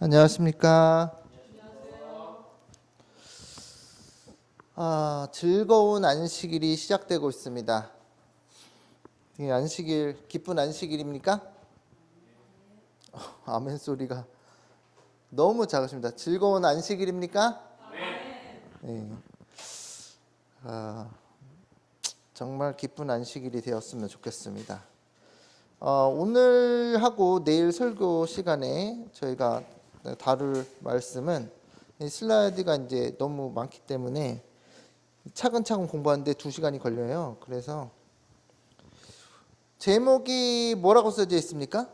안녕하십니까. 즐거운 안식일이 시작되고 있습니다. 이 안식일, 기쁜 안식일입니까? 아멘 소리가 너무 작으십니다. 즐거운 안식일입니까? 네. 정말 기쁜 안식일이 되었으면 좋겠습니다. 오늘하고 내일 설교 시간에 저희가 다룰 말씀은 슬라이드가 이제 너무 많기 때문에 차근차근 공부하는데 2시간이 걸려요. 그래서 제목이 뭐라고 써져 있습니까?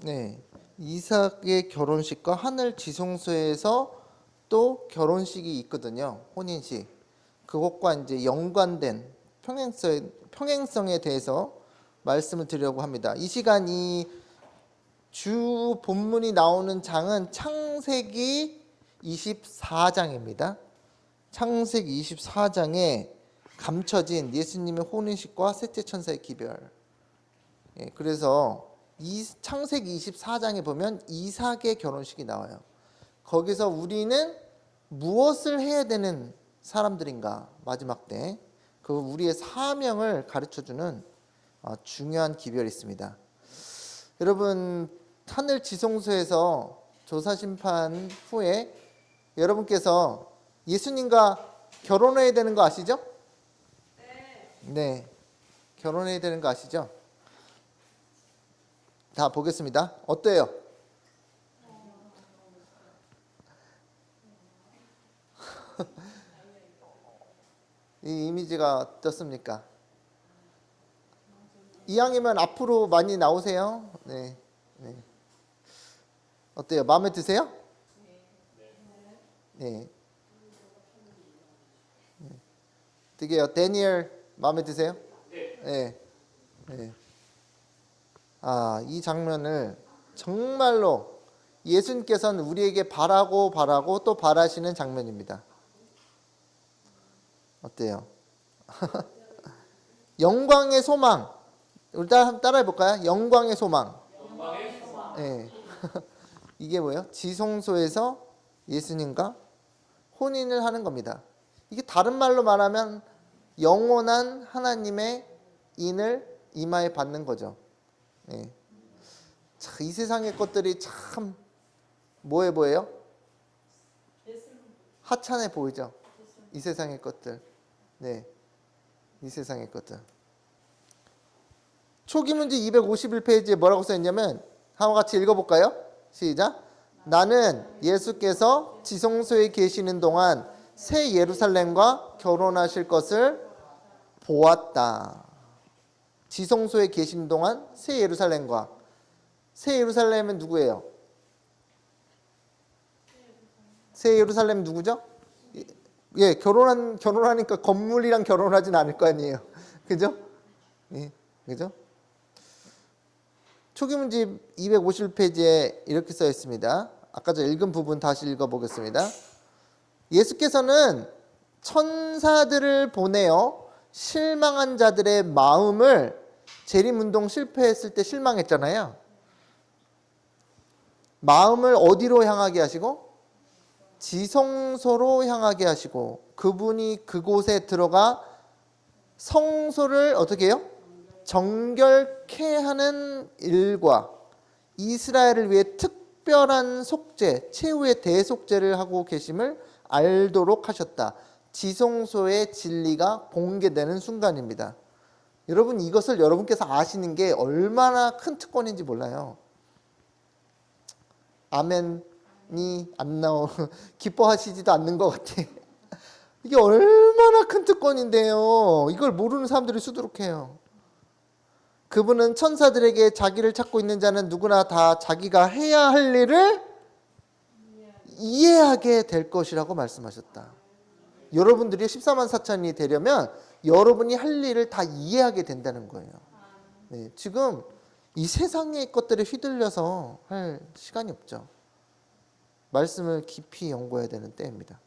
네, 이삭의 결혼식과 하늘 지성소에서 또 결혼식이 있거든요. 혼인식. 그것과 이제 연관된 평행성에 대해서 말씀을 드리려고 합니다. 이 시간 이 주 본문이 나오는 장은 창세기 24장입니다. 창세기 24장에 감춰진 예수님의 혼인식과 셋째 천사의 기별. 그래서 이 창세기 24장에 보면 이삭의 결혼식이 나와요. 거기서 우리는 무엇을 해야 되는 사람들인가, 마지막 때 그 우리의 사명을 가르쳐주는 중요한 기별이 있습니다. 여러분, 하늘 지성소에서 조사심판 후에 여러분께서 예수님과 결혼해야 되는 거 아시죠? 네, 결혼해야 되는 거 아시죠? 다 보겠습니다. 어때요? 이 이미지가 어떻습니까? 이왕이면 앞으로 많이 나오세요. 네. 어때요? 마음에 드세요? 네. 어떻게요? 데니엘 마음에 드세요? 네. 이 장면을 정말로 예수님께서는 우리에게 바라고 또 바라시는 장면입니다. 어때요? 영광의 소망. 우리 따라해 볼까요? 영광의 소망. 네. 이게 뭐예요? 지성소에서 예수님과 혼인을 하는 겁니다. 이게 다른 말로 말하면 영원한 하나님의 인을 이마에 받는 거죠. 네. 이 세상의 것들이 참 뭐해 보여요? 하찮아 보이죠? 이 세상의 것들. 네, 이 세상의 것들. 초기 문제 251페이지에 뭐라고 써있냐면 한번 같이 읽어볼까요? 시작. 나는 예수께서 지성소에 계시는 동안 새 예루살렘과 결혼하실 것을 보았다. 지성소에 계시는 동안 새 예루살렘과, 새 예루살렘은 누구예요? 새 예루살렘 누구죠? 예, 결혼하니까 건물이랑 결혼하진 않을 거 아니에요. 그죠? 예, 그죠? 초기 문집 251페이지에 이렇게 써 있습니다. 아까 저 읽은 부분 다시 읽어보겠습니다. 예수께서는 천사들을 보내어 실망한 자들의 마음을, 재림운동 실패했을 때 실망했잖아요. 마음을 어디로 향하게 하시고? 지성소로 향하게 하시고, 그분이 그곳에 들어가 성소를 어떻게 해요? 정결케 하는 일과 이스라엘을 위해 특별한 속죄, 최후의 대속죄를 하고 계심을 알도록 하셨다. 지성소의 진리가 공개되는 순간입니다. 여러분, 이것을 여러분께서 아시는 게 얼마나 큰 특권인지 몰라요. 아멘이 안 기뻐하시지도 않는 것 같아. 이게 얼마나 큰 특권인데요. 이걸 모르는 사람들이 수두룩해요. 그분은 천사들에게 자기를 찾고 있는 자는 누구나 다 자기가 해야 할 일을 이해하게 될 것이라고 말씀하셨다. 여러분들이 14만 4천이 되려면 여러분이 할 일을 다 이해하게 된다는 거예요. 네, 지금 이 세상의 것들에 휘둘려서 할 시간이 없죠. 말씀을 깊이 연구해야 되는 때입니다.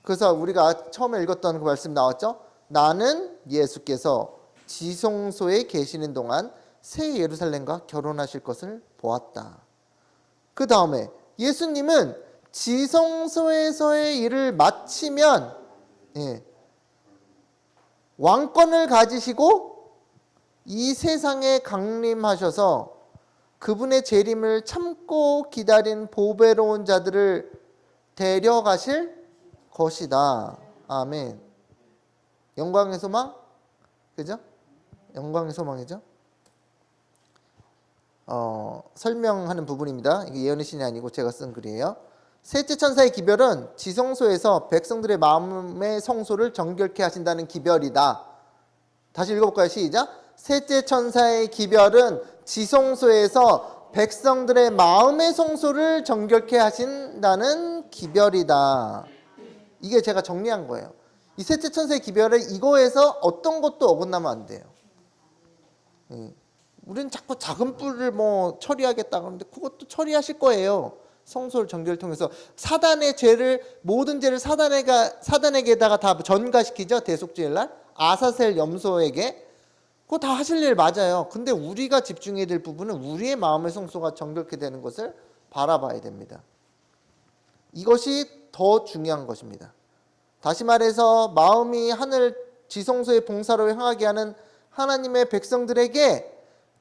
그래서 우리가 처음에 읽었던 그 말씀 나왔죠? 나는 예수께서 지성소에 계시는 동안 새 예루살렘과 결혼하실 것을 보았다. 그 다음에 예수님은 지성소에서의 일을 마치면 왕권을 가지시고 이 세상에 강림하셔서 그분의 재림을 참고 기다린 보배로운 자들을 데려가실 것이다. 아멘. 영광의 소망? 그죠? 영광의 소망이죠. 설명하는 부분입니다. 이게 예언의 신이 아니고 제가 쓴 글이에요. 셋째 천사의 기별은 지성소에서 백성들의 마음의 성소를 정결케 하신다는 기별이다. 다시 읽어볼까요? 시작. 셋째 천사의 기별은 지성소에서 백성들의 마음의 성소를 정결케 하신다는 기별이다. 이게 제가 정리한 거예요. 이 셋째 천사의 기별은 이거에서 어떤 것도 어긋나면 안 돼요. 우리는 자꾸 작은 뿔을 뭐 처리하겠다 그러는데 그것도 처리하실 거예요. 성소를 정결을 통해서 사단의 죄를, 모든 죄를 사단에게다가 다 전가시키죠. 대속죄일날 아사셀 염소에게. 그거 다 하실 일 맞아요. 근데 우리가 집중해야 될 부분은 우리의 마음의 성소가 정결케 되는 것을 바라봐야 됩니다. 이것이 더 중요한 것입니다. 다시 말해서 마음이 하늘 지성소의 봉사로 향하게 하는 하나님의 백성들에게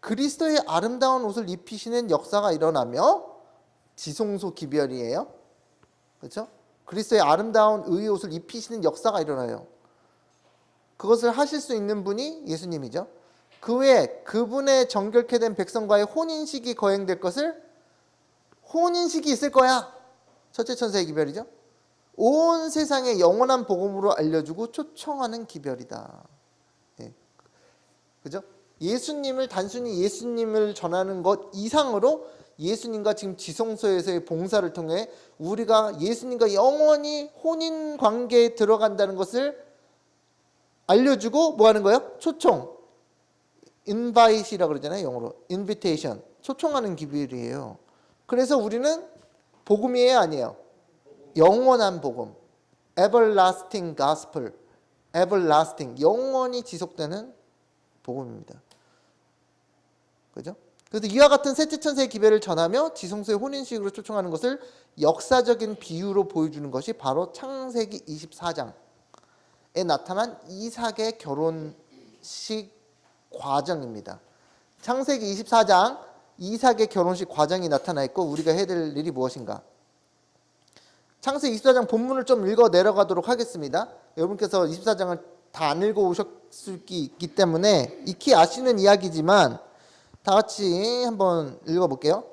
그리스도의 아름다운 옷을 입히시는 역사가 일어나며 지성소 기별이에요. 그렇죠? 그리스도의 아름다운 의의 옷을 입히시는 역사가 일어나요. 그것을 하실 수 있는 분이 예수님이죠. 그 외에 그분의 정결케 된 백성과의 혼인식이 거행될 것을, 혼인식이 있을 거야. 첫째 천사의 기별이죠. 온 세상에 영원한 복음으로 알려주고 초청하는 기별이다. 그죠? 예수님을 단순히 예수님을 전하는 것 이상으로 예수님과 지금 지성소에서의 봉사를 통해 우리가 예수님과 영원히 혼인 관계에 들어간다는 것을 알려주고 뭐 하는 거예요? 초청. invite이라고 그러잖아요. 영어로. invitation. 초청하는 기별이에요. 그래서 우리는 복음이에요, 아니에요? 영원한 복음. everlasting gospel. everlasting. 영원히 지속되는 복음입니다. 그죠? 그래서 이와 같은 셋째 천사의 기별을 전하며 지성소의 혼인식으로 초청하는 것을 역사적인 비유로 보여주는 것이 바로 창세기 24장에 나타난 이삭의 결혼식 과정입니다. 창세기 24장 이삭의 결혼식 과정이 나타나 있고 우리가 해야 될 일이 무엇인가? 창세기 24장 본문을 좀 읽어 내려가도록 하겠습니다. 여러분께서 24장을 다 안 읽어 오셨을 수 있기 때문에 익히 아시는 이야기지만 다 같이 한번 읽어볼게요.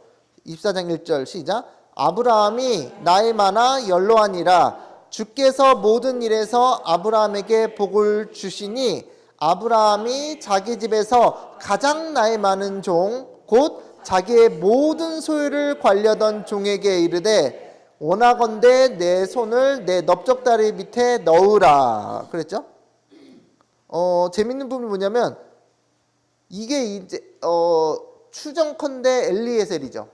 24장 1절 시작. 아브라함이 나이 많아 연로하니라 주께서 모든 일에서 아브라함에게 복을 주시니 아브라함이 자기 집에서 가장 나이 많은 종 곧 자기의 모든 소유를 관리하던 종에게 이르되 원하건대 내 손을 내 넓적다리 밑에 넣으라 그랬죠. 재밌는 부분이 뭐냐면 이게 이제 추정컨대 엘리에셀이죠.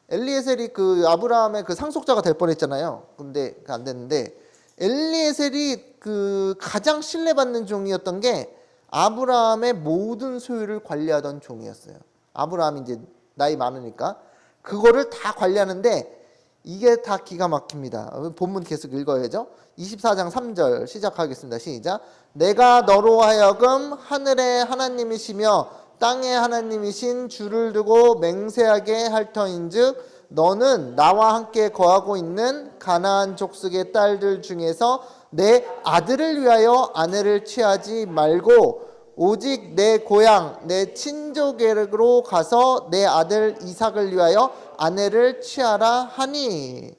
엘리에셀이 그 아브라함의 그 상속자가 될 뻔했잖아요. 근데 안 됐는데 엘리에셀이 그 가장 신뢰받는 종이었던 게 아브라함의 모든 소유를 관리하던 종이었어요. 아브라함이 이제 나이 많으니까 그거를 다 관리하는데 이게 다 기가 막힙니다. 본문 계속 읽어야죠. 24장 3절 시작하겠습니다. 시작. 내가 너로 하여금 하늘의 하나님이시며 땅의 하나님이신 주를 두고 맹세하게 할 터인즉 너는 나와 함께 거하고 있는 가나안 족속의 딸들 중에서 내 아들을 위하여 아내를 취하지 말고 오직 내 고향 내 친족에게로 가서 내 아들 이삭을 위하여 아내를 취하라 하니.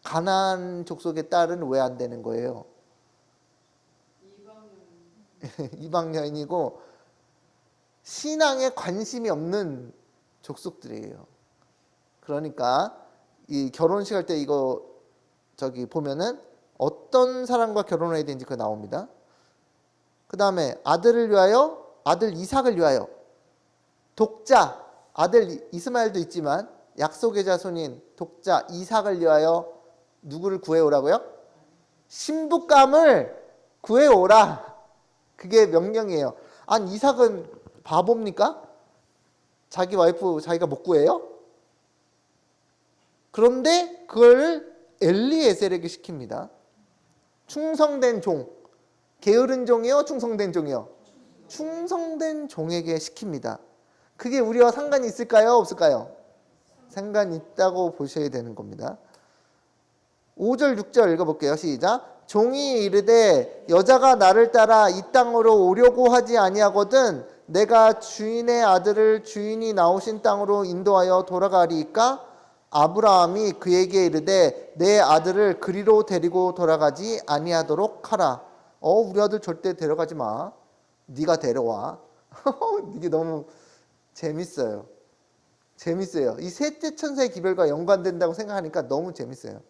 가나안 족속의 딸은 왜 안 되는 거예요? 이방 여인이고 신앙에 관심이 없는 족속들이에요. 그러니까 이 결혼식 할 때 이거 보면은 어떤 사람과 결혼해야 되는지 그거 나옵니다. 그 다음에 아들을 위하여 아들 이삭을 위하여 독자 아들 이스마엘도 있지만 약속의 자손인 독자 이삭을 위하여 누구를 구해오라고요? 신부감을 구해오라. 그게 명령이에요. 아니 이삭은 바보입니까? 자기 와이프 자기가 못 구해요? 그런데 그걸 엘리에셀에게 시킵니다. 충성된 종, 게으른 종이요? 충성된 종이요? 충성된 종에게 시킵니다. 그게 우리와 상관이 있을까요? 없을까요? 상관이 있다고 보셔야 되는 겁니다. 5절 6절 읽어볼게요. 시작. 종이 이르되 여자가 나를 따라 이 땅으로 오려고 하지 아니하거든 내가 주인의 아들을 주인이 나오신 땅으로 인도하여 돌아가리이까? 아브라함이 그에게 이르되 내 아들을 그리로 데리고 돌아가지 아니하도록 하라. 우리 아들 절대 데려가지 마. 네가 데려와. 이게 너무 재밌어요. 재밌어요. 이 셋째 천사의 기별과 연관된다고 생각하니까 너무 재밌어요.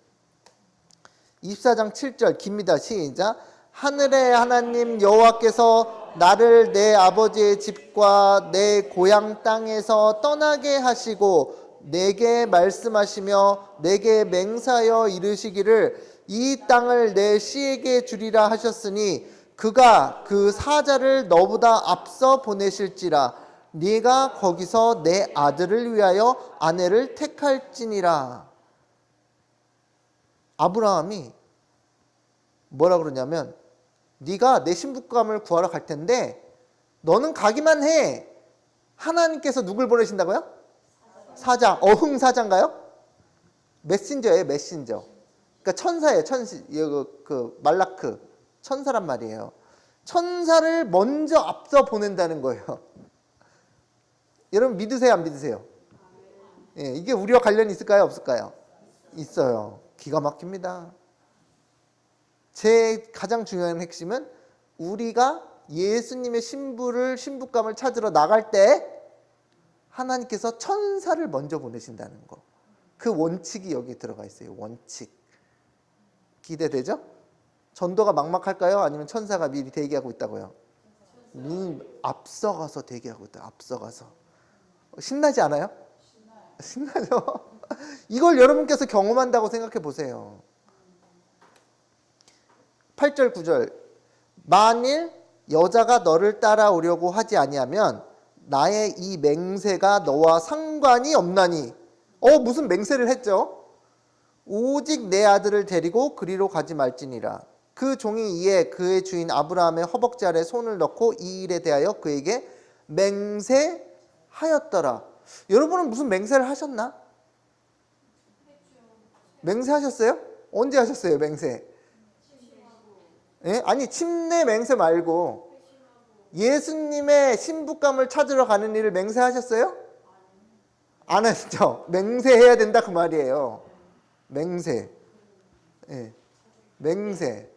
24장 7절 깁니다. 시작. 하늘의 하나님 여호와께서 나를 내 아버지의 집과 내 고향 땅에서 떠나게 하시고 내게 말씀하시며 내게 맹세하여 이르시기를 이 땅을 내 씨에게 주리라 하셨으니 그가 그 사자를 너보다 앞서 보내실지라 네가 거기서 내 아들을 위하여 아내를 택할지니라. 아브라함이 뭐라 그러냐면 네가 내 신부감을 구하러 갈 텐데 너는 가기만 해. 하나님께서 누굴 보내신다고요? 사자. 어흥사자인가요? 메신저예요. 메신저. 그러니까 천사예요. 그 말라크. 천사란 말이에요. 천사를 먼저 앞서 보낸다는 거예요. 여러분 믿으세요? 안 믿으세요? 예, 이게 우리와 관련이 있을까요? 없을까요? 있어요. 기가 막힙니다. 제 가장 중요한 핵심은 우리가 예수님의 신부감을 찾으러 나갈 때 하나님께서 천사를 먼저 보내신다는 거. 그 원칙이 여기 들어가 있어요. 원칙. 기대되죠? 전도가 막막할까요? 아니면 천사가 미리 대기하고 있다고요? 앞서가서 대기하고 있다. 앞서가서. 신나지 않아요? 신나죠? 이걸 여러분께서 경험한다고 생각해 보세요. 8절 9절 만일 여자가 너를 따라오려고 하지 아니하면 나의 이 맹세가 너와 상관이 없나니. 무슨 맹세를 했죠? 오직 내 아들을 데리고 그리로 가지 말지니라. 그 종이 이에 그의 주인 아브라함의 허벅지 아래 손을 넣고 이 일에 대하여 그에게 맹세하였더라. 여러분은 무슨 맹세를 하셨나? 맹세하셨어요? 언제 하셨어요? 맹세? 예? 아니 침례 맹세 말고 예수님의 신부감을 찾으러 가는 일을 맹세하셨어요? 안 하셨죠? 맹세해야 된다 그 말이에요. 맹세. 예. 맹세.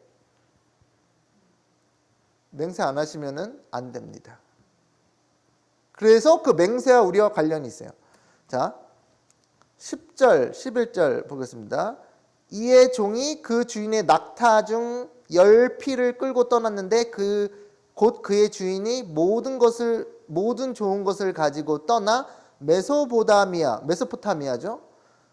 맹세 안 하시면은 안 됩니다. 그래서 그 맹세와 우리와 관련이 있어요. 자, 10절, 11절 보겠습니다. 이에 종이 그 주인의 낙타 중 10피를 끌고 떠났는데 곧 그의 주인이 모든 좋은 것을 가지고 떠나 메소포타미아죠.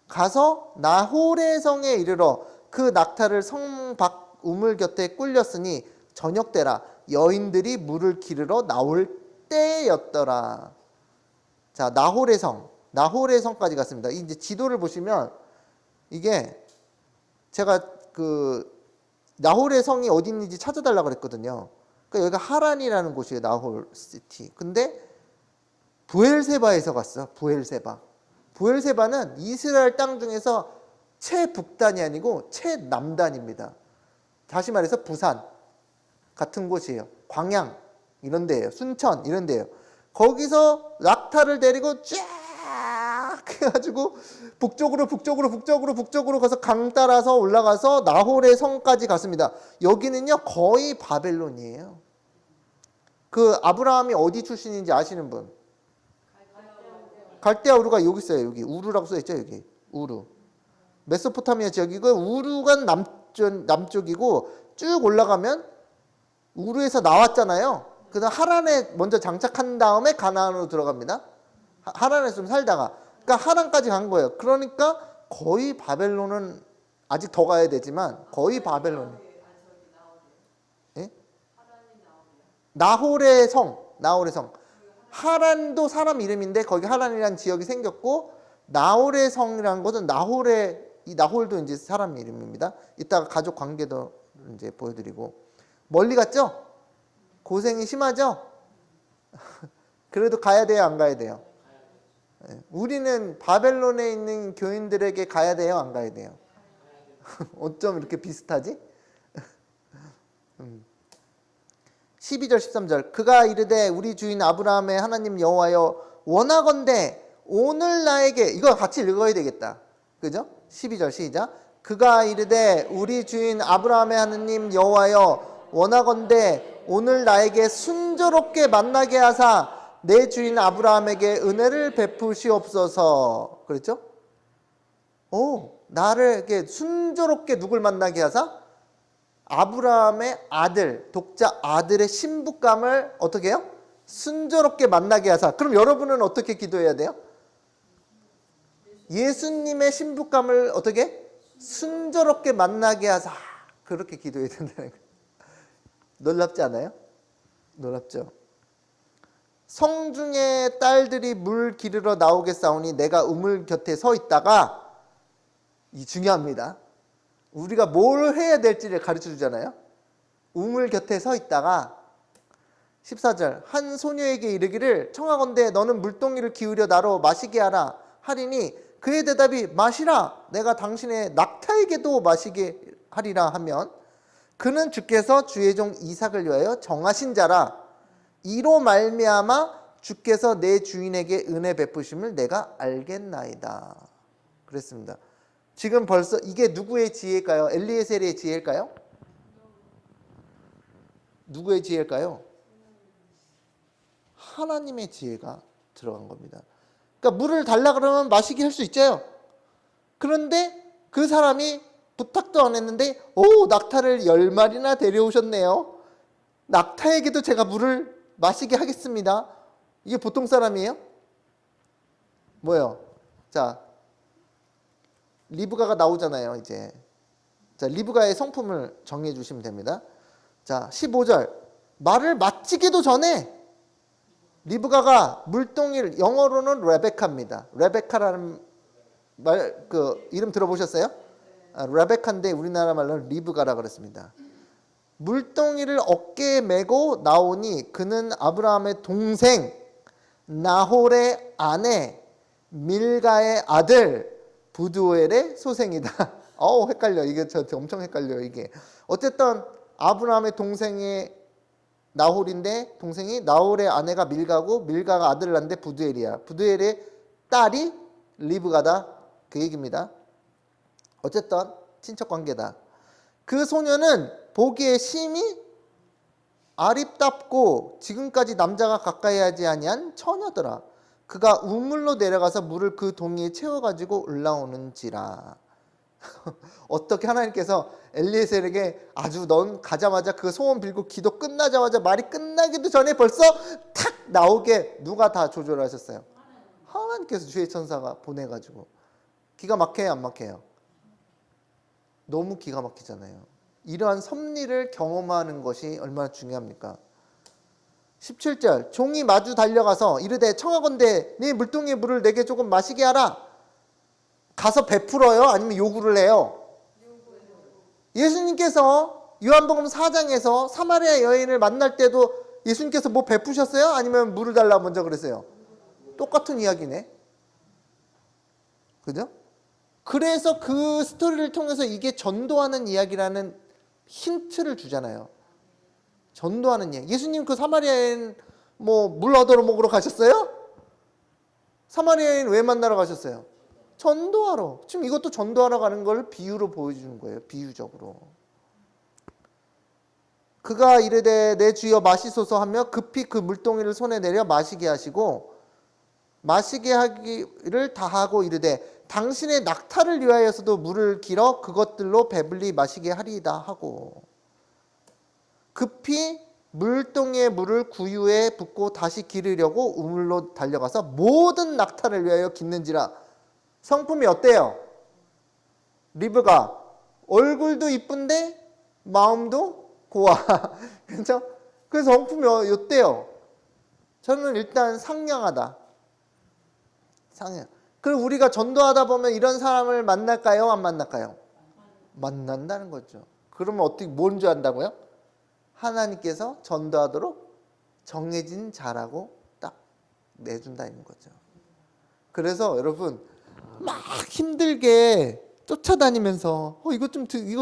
가서 나홀의 성에 이르러 그 낙타를 성 밖 우물 곁에 꿀렸으니 저녁 때라 여인들이 물을 기르러 나올 때였더라. 자, 나홀의 성까지 갔습니다. 이제 지도를 보시면 이게 제가 나홀의 성이 어디 있는지 찾아달라고 그랬거든요. 그러니까 여기가 하란이라는 곳이에요. 나홀 시티. 근데 부엘세바에서 갔어. 부엘세바는 이스라엘 땅 중에서 최북단이 아니고 최남단입니다. 다시 말해서 부산 같은 곳이에요. 광양 이런 데예요. 순천 이런 데예요. 거기서 낙타를 데리고 쫙 해가지고 북쪽으로 가서 강 따라서 올라가서 나홀의 성까지 갔습니다. 여기는요 거의 바벨론이에요. 그 아브라함이 어디 출신인지 아시는 분? 갈대아 우르가 여기 있어요. 여기 우르라고 써있죠. 여기 우르. 메소포타미아 지역이고 우르가 남쪽이고 쭉 올라가면 우르에서 나왔잖아요. 그다음 하란에 먼저 장착한 다음에 가나안으로 들어갑니다. 하란에 좀 살다가 그러니까 하란까지 간 거예요. 그러니까 거의 바벨론은 아직 더 가야 되지만 거의 바벨론. 예? 나홀의 성. 하란도 사람 이름인데 거기 하란이라는 지역이 생겼고 나홀의 성이라는 것은 이 나홀도 이제 사람 이름입니다. 이따가 가족 관계도 이제 보여드리고 멀리 갔죠? 고생이 심하죠? 그래도 가야 돼요, 안 가야 돼요? 우리는 바벨론에 있는 교인들에게 가야 돼요, 안 가야 돼요? 어쩜 이렇게 비슷하지? 12절 13절 그가 이르되 우리 주인 아브라함의 하나님 여호와여 원하건대 오늘 나에게 이거 같이 읽어야 되겠다. 그죠? 12절 시작. 그가 이르되 우리 주인 아브라함의 하나님 여호와여 원하건대 오늘 나에게 순조롭게 만나게 하사 내 주인 아브라함에게 은혜를 베푸시옵소서. 그랬죠? 나에게 순조롭게 누굴 만나게 하사? 아브라함의 아들, 독자 아들의 신부감을 어떻게 해요? 순조롭게 만나게 하사. 그럼 여러분은 어떻게 기도해야 돼요? 예수님의 신부감을 어떻게? 순조롭게 만나게 하사. 그렇게 기도해야 된다는 거예요. 놀랍지 않아요? 놀랍죠? 성중의 딸들이 물 기르러 나오겠사오니 내가 우물 곁에 서 있다가 이 중요합니다. 우리가 뭘 해야 될지를 가르쳐 주잖아요. 우물 곁에 서 있다가 14절 한 소녀에게 이르기를 청하건대 너는 물동이를 기울여 나로 마시게 하라 하리니 그의 대답이 마시라 내가 당신의 낙타에게도 마시게 하리라 하면 그는 주께서 주의 종 이삭을 위하여 정하신 자라 이로 말미암아 주께서 내 주인에게 은혜 베푸심을 내가 알겠나이다. 그랬습니다. 지금 벌써 이게 누구의 지혜일까요? 엘리에셀의 지혜일까요? 누구의 지혜일까요? 하나님의 지혜가 들어간 겁니다. 그러니까 물을 달라 그러면 마시게 할 수 있죠. 그런데 그 사람이 부탁도 안 했는데 낙타를 10마리나 데려오셨네요. 낙타에게도 제가 물을 마시게 하겠습니다. 이게 보통 사람이에요? 뭐요? 자, 리브가가 나오잖아요, 이제. 자, 리브가의 성품을 정리해 주시면 됩니다. 자, 15절. 말을 마치기도 전에 리브가가 물동이를 영어로는 레베카입니다. 레베카라는 이름 들어보셨어요? 레베카인데 우리나라 말로는 리브가라 그랬습니다. 물동이를 어깨에 메고 나오니 그는 아브라함의 동생 나홀의 아내 밀가의 아들 부두엘의 소생이다. 헷갈려. 이게 저한테 엄청 헷갈려요. 이게 어쨌든 아브라함의 동생의 나홀인데 동생이 나홀의 아내가 밀가고 밀가가 아들을 낳는데 부두엘이야. 부두엘의 딸이 리브가다. 그 얘기입니다. 어쨌든 친척 관계다. 그 소녀는 보기에 심히 아립답고 지금까지 남자가 가까이 하지 아니한 처녀더라. 그가 우물로 내려가서 물을 그 동이에 채워가지고 올라오는지라. 어떻게 하나님께서 엘리에셀에게 아주 넌 가자마자 그 소원 빌고 기도 끝나자마자 말이 끝나기도 전에 벌써 탁 나오게 누가 다 조절하셨어요? 하나님께서 주의 천사가 보내가지고. 기가 막혀요, 안 막혀요? 너무 기가 막히잖아요. 이러한 섭리를 경험하는 것이 얼마나 중요합니까? 17절 종이 마주 달려가서 이르되 청하건대 네 물동이의 물을 내게 조금 마시게 하라. 가서 베풀어요? 아니면 요구를 해요? 예수님께서 요한복음 4장에서 사마리아 여인을 만날 때도 예수님께서 뭐 베푸셨어요? 아니면 물을 달라 먼저 그랬어요? 똑같은 이야기네. 그죠? 그래서 그 스토리를 통해서 이게 전도하는 이야기라는 힌트를 주잖아요. 전도하는 이야기. 예수님 그 사마리아 여인 물 얻으러 먹으러 가셨어요? 사마리아 여인 왜 만나러 가셨어요? 전도하러. 지금 이것도 전도하러 가는 걸 비유로 보여주는 거예요. 비유적으로. 그가 이르되 내 주여 마시소서 하며 급히 그 물동이를 손에 내려 마시게 하시고 마시게 하기를 다하고 이르되 당신의 낙타를 위하여서도 물을 길어 그것들로 배불리 마시게 하리이다 하고 급히 물동이의 물을 구유에 붓고 다시 기르려고 우물로 달려가서 모든 낙타를 위하여 깃는지라. 성품이 어때요? 리브가 얼굴도 이쁜데 마음도 고와. 그렇죠? 그래서 성품이 어때요? 저는 일단 상냥하다. 상냥. 그리고 우리가 전도하다 보면 이런 사람을 만날까요? 안 만날까요? 만난다는 거죠. 그러면 어떻게 뭔지 안다고요? 하나님께서 전도하도록 정해진 자라고 딱 내준다는 거죠. 그래서 여러분 막 힘들게 쫓아다니면서 이것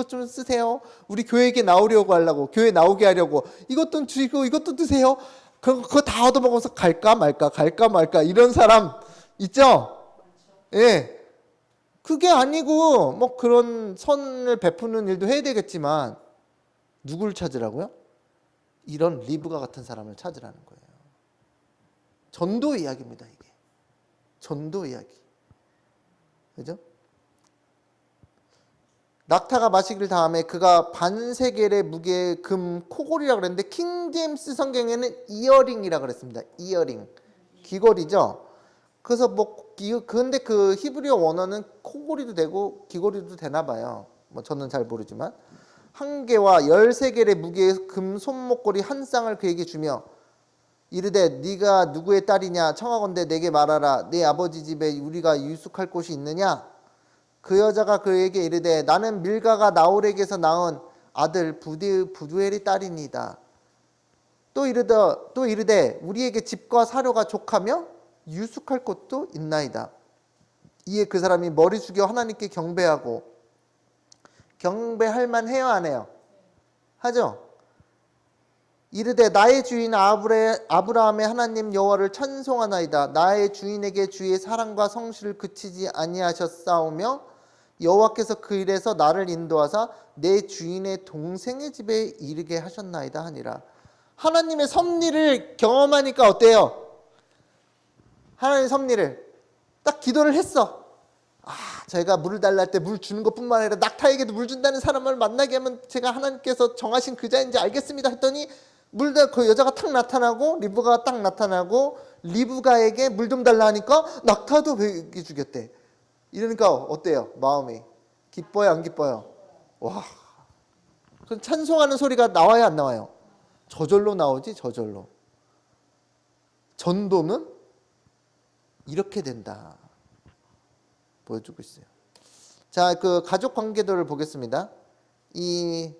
좀 쓰세요. 우리 교회에 나오려고 하려고, 교회 나오게 하려고 이것 좀 주시고 이것도 드세요. 그거 다 얻어먹어서 갈까 말까 이런 사람 있죠? 예. 그게 아니고 뭐 그런 선을 베푸는 일도 해야 되겠지만 누굴 찾으라고요? 이런 리브가 같은 사람을 찾으라는 거예요. 전도 이야기입니다, 이게. 전도 이야기. 그죠? 낙타가 마시기를 다음에 그가 반세겔의 무게의 금 코골이라고 그랬는데 킹 제임스 성경에는 이어링이라고 그랬습니다. 이어링. 귀걸이죠. 그래서 근데 그 히브리어 원어는 코골이도 되고 귀걸이도 되나 봐요. 뭐 저는 잘 모르지만 한 개와 13개의 무게의 금 손목걸이 한 쌍을 그에게 주며 이르되 네가 누구의 딸이냐 청하건대 내게 말하라. 네 아버지 집에 우리가 유숙할 곳이 있느냐. 그 여자가 그에게 이르되 나는 밀가가 나홀에게서 낳은 아들 부두엘의 딸이니이다. 또 이르되 우리에게 집과 사료가 족하며 유숙할 곳도 있나이다. 이에 그 사람이 머리 숙여 하나님께 경배하고, 경배할 만해요 안 해요? 하죠. 이르되 나의 주인 아브라함의 하나님 여호와를 찬송하나이다. 나의 주인에게 주의 사랑과 성실을 그치지 아니하셨사오며 여호와께서 그 일에서 나를 인도하사 내 주인의 동생의 집에 이르게 하셨나이다 하니라. 하나님의 섭리를 경험하니까 어때요? 하나님의 섭리를 딱 기도를 했어. 제가 물을 달라 할 때 물 주는 것뿐만 아니라 낙타에게도 물 준다는 사람을 만나게 하면 제가 하나님께서 정하신 그 자인지 알겠습니다 했더니 그 여자가 탁 나타나고 리브가가 딱 나타나고 리브가에게 물 좀 달라 하니까 낙타도 베개 주겠대. 이러니까 어때요? 마음이 기뻐요 안 기뻐요? 와, 그럼 찬송하는 소리가 나와요 안 나와요? 저절로 나오지. 저절로. 전도는 이렇게 된다 보여주고 있어요. 자, 그 가족 관계들을 보겠습니다. 이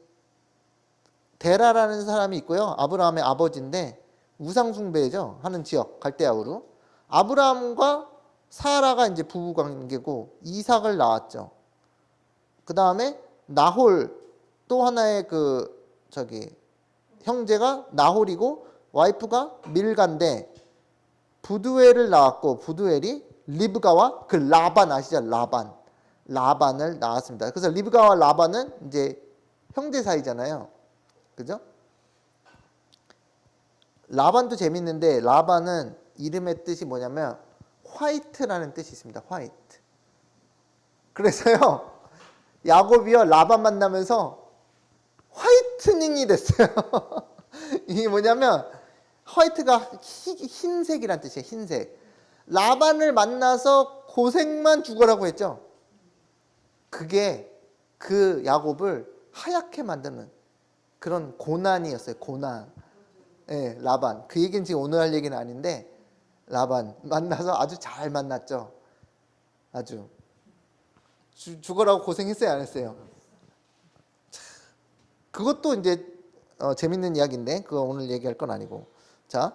데라라는 사람이 있고요. 아브라함의 아버지인데 우상 숭배죠 하는 지역 갈대아우르. 아브라함과 사라가 이제 부부 관계고 이삭을 낳았죠. 그 다음에 나홀 또 하나의 형제가 나홀이고 와이프가 밀간데 부두엘을 낳았고 부두엘이 리브가와 그 라반 아시죠? 라반을 낳았습니다. 그래서 리브가와 라반은 이제 형제 사이잖아요. 그죠? 라반도 재밌는데 라반은 이름의 뜻이 뭐냐면 화이트라는 뜻이 있습니다. 화이트. 그래서요 야곱이요 라반 만나면서 화이트닝이 됐어요. 이게 뭐냐면 화이트가 흰색이란 뜻이에요. 흰색. 라반을 만나서 고생만 죽어라고 했죠. 그게 그 야곱을 하얗게 만드는 그런 고난이었어요. 고난. 예, 라반. 그 얘기는 지금 오늘 할 얘기는 아닌데 라반 만나서 아주 잘 만났죠. 아주 죽어라고 고생했어요 안 했어요? 그것도 이제 재밌는 이야기인데 그거 오늘 얘기할 건 아니고. 자,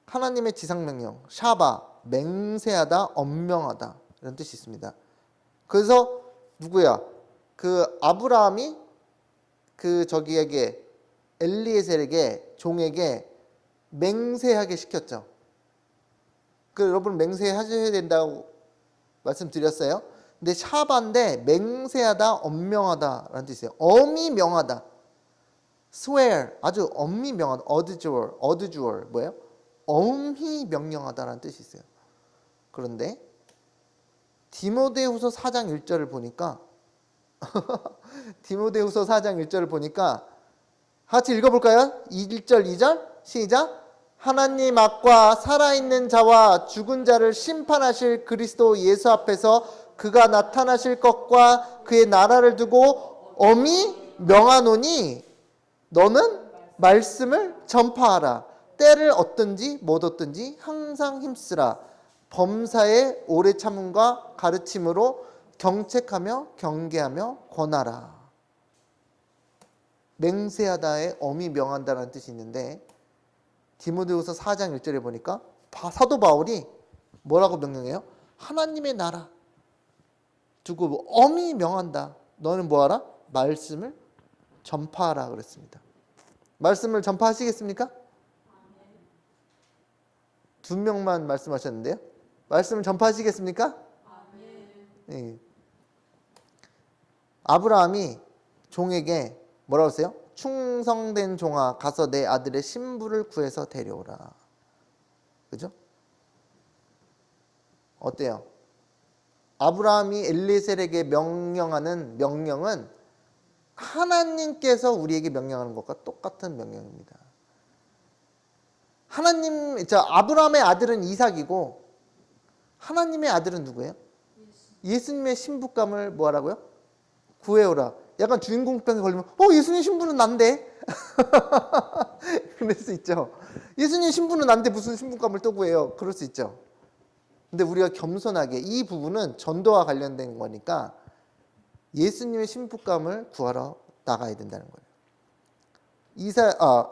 하나님의 지상명령 샤바 맹세하다 엄명하다 이런 뜻이 있습니다. 그래서 누구야? 그 아브라함이 그 저기에게 엘리에셀에게 종에게 맹세하게 시켰죠. 그 여러분 맹세하셔야 된다고 말씀드렸어요. 근데 샤바인데 맹세하다 엄명하다라는 뜻이에요. 엄히 명하다. swear 아주 엄히 명하다. 어드주얼 뭐예요? 엄히 명령하다라는 뜻이 있어요. 그런데 디모데후서 4장 1절을 보니까 디모데후서 4장 1절을 보니까 같이 읽어볼까요? 1절 2절 시작. 하나님 앞과 살아있는 자와 죽은 자를 심판하실 그리스도 예수 앞에서 그가 나타나실 것과 그의 나라를 두고 엄히 명하노니 너는 말씀을 전파하라. 때를 얻든지 못 얻든지 항상 힘쓰라. 범사에 오래 참음과 가르침으로 경책하며 경계하며 권하라. 맹세하다의 엄히 명한다라는 뜻이 있는데 디모데후서 4장 1절에 보니까 사도 바울이 뭐라고 명령해요? 하나님의 나라 두고 엄히 명한다. 너는 뭐하라? 말씀을 전파하라 그랬습니다. 말씀을 전파하시겠습니까? 두 명만 말씀하셨는데요. 말씀을 전파하시겠습니까? 네. 아브라함이 종에게 뭐라고 했어요? 충성된 종아 가서 내 아들의 신부를 구해서 데려오라. 그죠? 어때요? 아브라함이 엘리에셀에게 명령하는 명령은 하나님께서 우리에게 명령하는 것과 똑같은 명령입니다. 아브라함의 아들은 이삭이고 하나님의 아들은 누구예요? 예수님의 신부감을 뭐하라고요? 구해오라. 약간 주인공병에 걸리면 예수님 신부는 난데 그럴 수 있죠. 예수님 신부는 난데 무슨 신부감을 또 구해요? 그럴 수 있죠. 근데 우리가 겸손하게 이 부분은 전도와 관련된 거니까 예수님의 신부감을 구하러 나가야 된다는 거예요.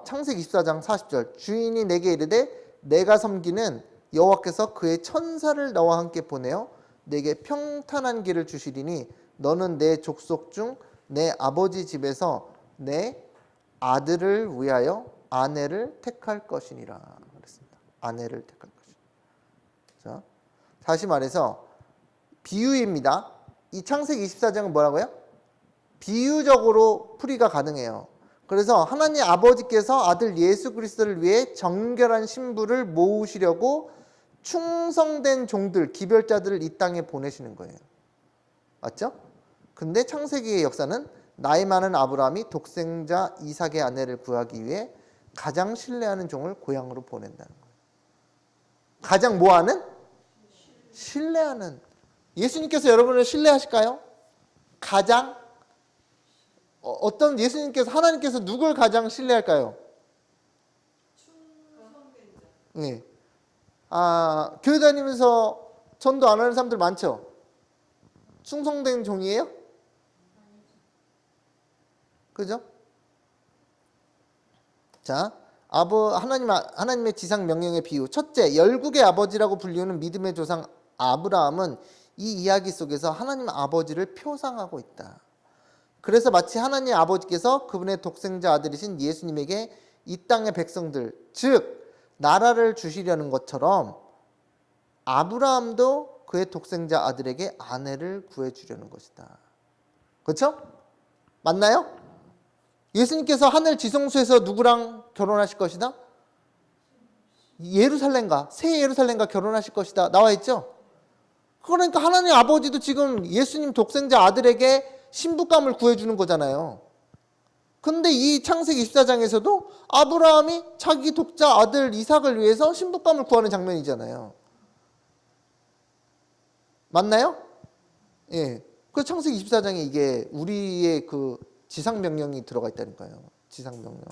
창세기 24장 40절 주인이 내게 이르되 내가 섬기는 여호와께서 그의 천사를 너와 함께 보내어 내게 평탄한 길을 주시리니 너는 내 족속 중 내 아버지 집에서 내 아들을 위하여 아내를 택할 것이니라 그랬습니다. 아내를 택할 것이니라. 자, 다시 말해서 비유입니다. 이 창세기 24장은 뭐라고요? 비유적으로 풀이가 가능해요. 그래서 하나님 아버지께서 아들 예수 그리스도를 위해 정결한 신부를 모으시려고 충성된 종들, 기별자들을 이 땅에 보내시는 거예요. 맞죠? 근데 창세기의 역사는 나이 많은 아브라함이 독생자 이삭의 아내를 구하기 위해 가장 신뢰하는 종을 고향으로 보낸다는 거예요. 가장 뭐하는? 신뢰하는. 예수님께서 여러분을 신뢰하실까요? 가장 어떤 예수님께서 하나님께서 누굴 가장 신뢰할까요? 네. 교회 다니면서 전도 안 하는 사람들 많죠? 충성된 종이에요? 그죠? 자, 하나님의 지상 명령의 비유. 첫째, 열국의 아버지라고 불리우는 믿음의 조상 아브라함은 이 이야기 속에서 하나님 아버지를 표상하고 있다. 그래서 마치 하나님 아버지께서 그분의 독생자 아들이신 예수님에게 이 땅의 백성들, 즉 나라를 주시려는 것처럼 아브라함도 그의 독생자 아들에게 아내를 구해주려는 것이다. 그렇죠? 맞나요? 예수님께서 하늘 지성소에서 누구랑 결혼하실 것이다? 예루살렘과 새 예루살렘과 결혼하실 것이다. 나와 있죠? 그러니까 하나님 아버지도 지금 예수님 독생자 아들에게 신부감을 구해주는 거잖아요. 근데 이 창세기 24장에서도 아브라함이 자기 독자 아들 이삭을 위해서 신부감을 구하는 장면이잖아요. 맞나요? 예. 그 창세기 24장에 이게 우리의 그 지상명령이 들어가 있다니까요. 지상명령.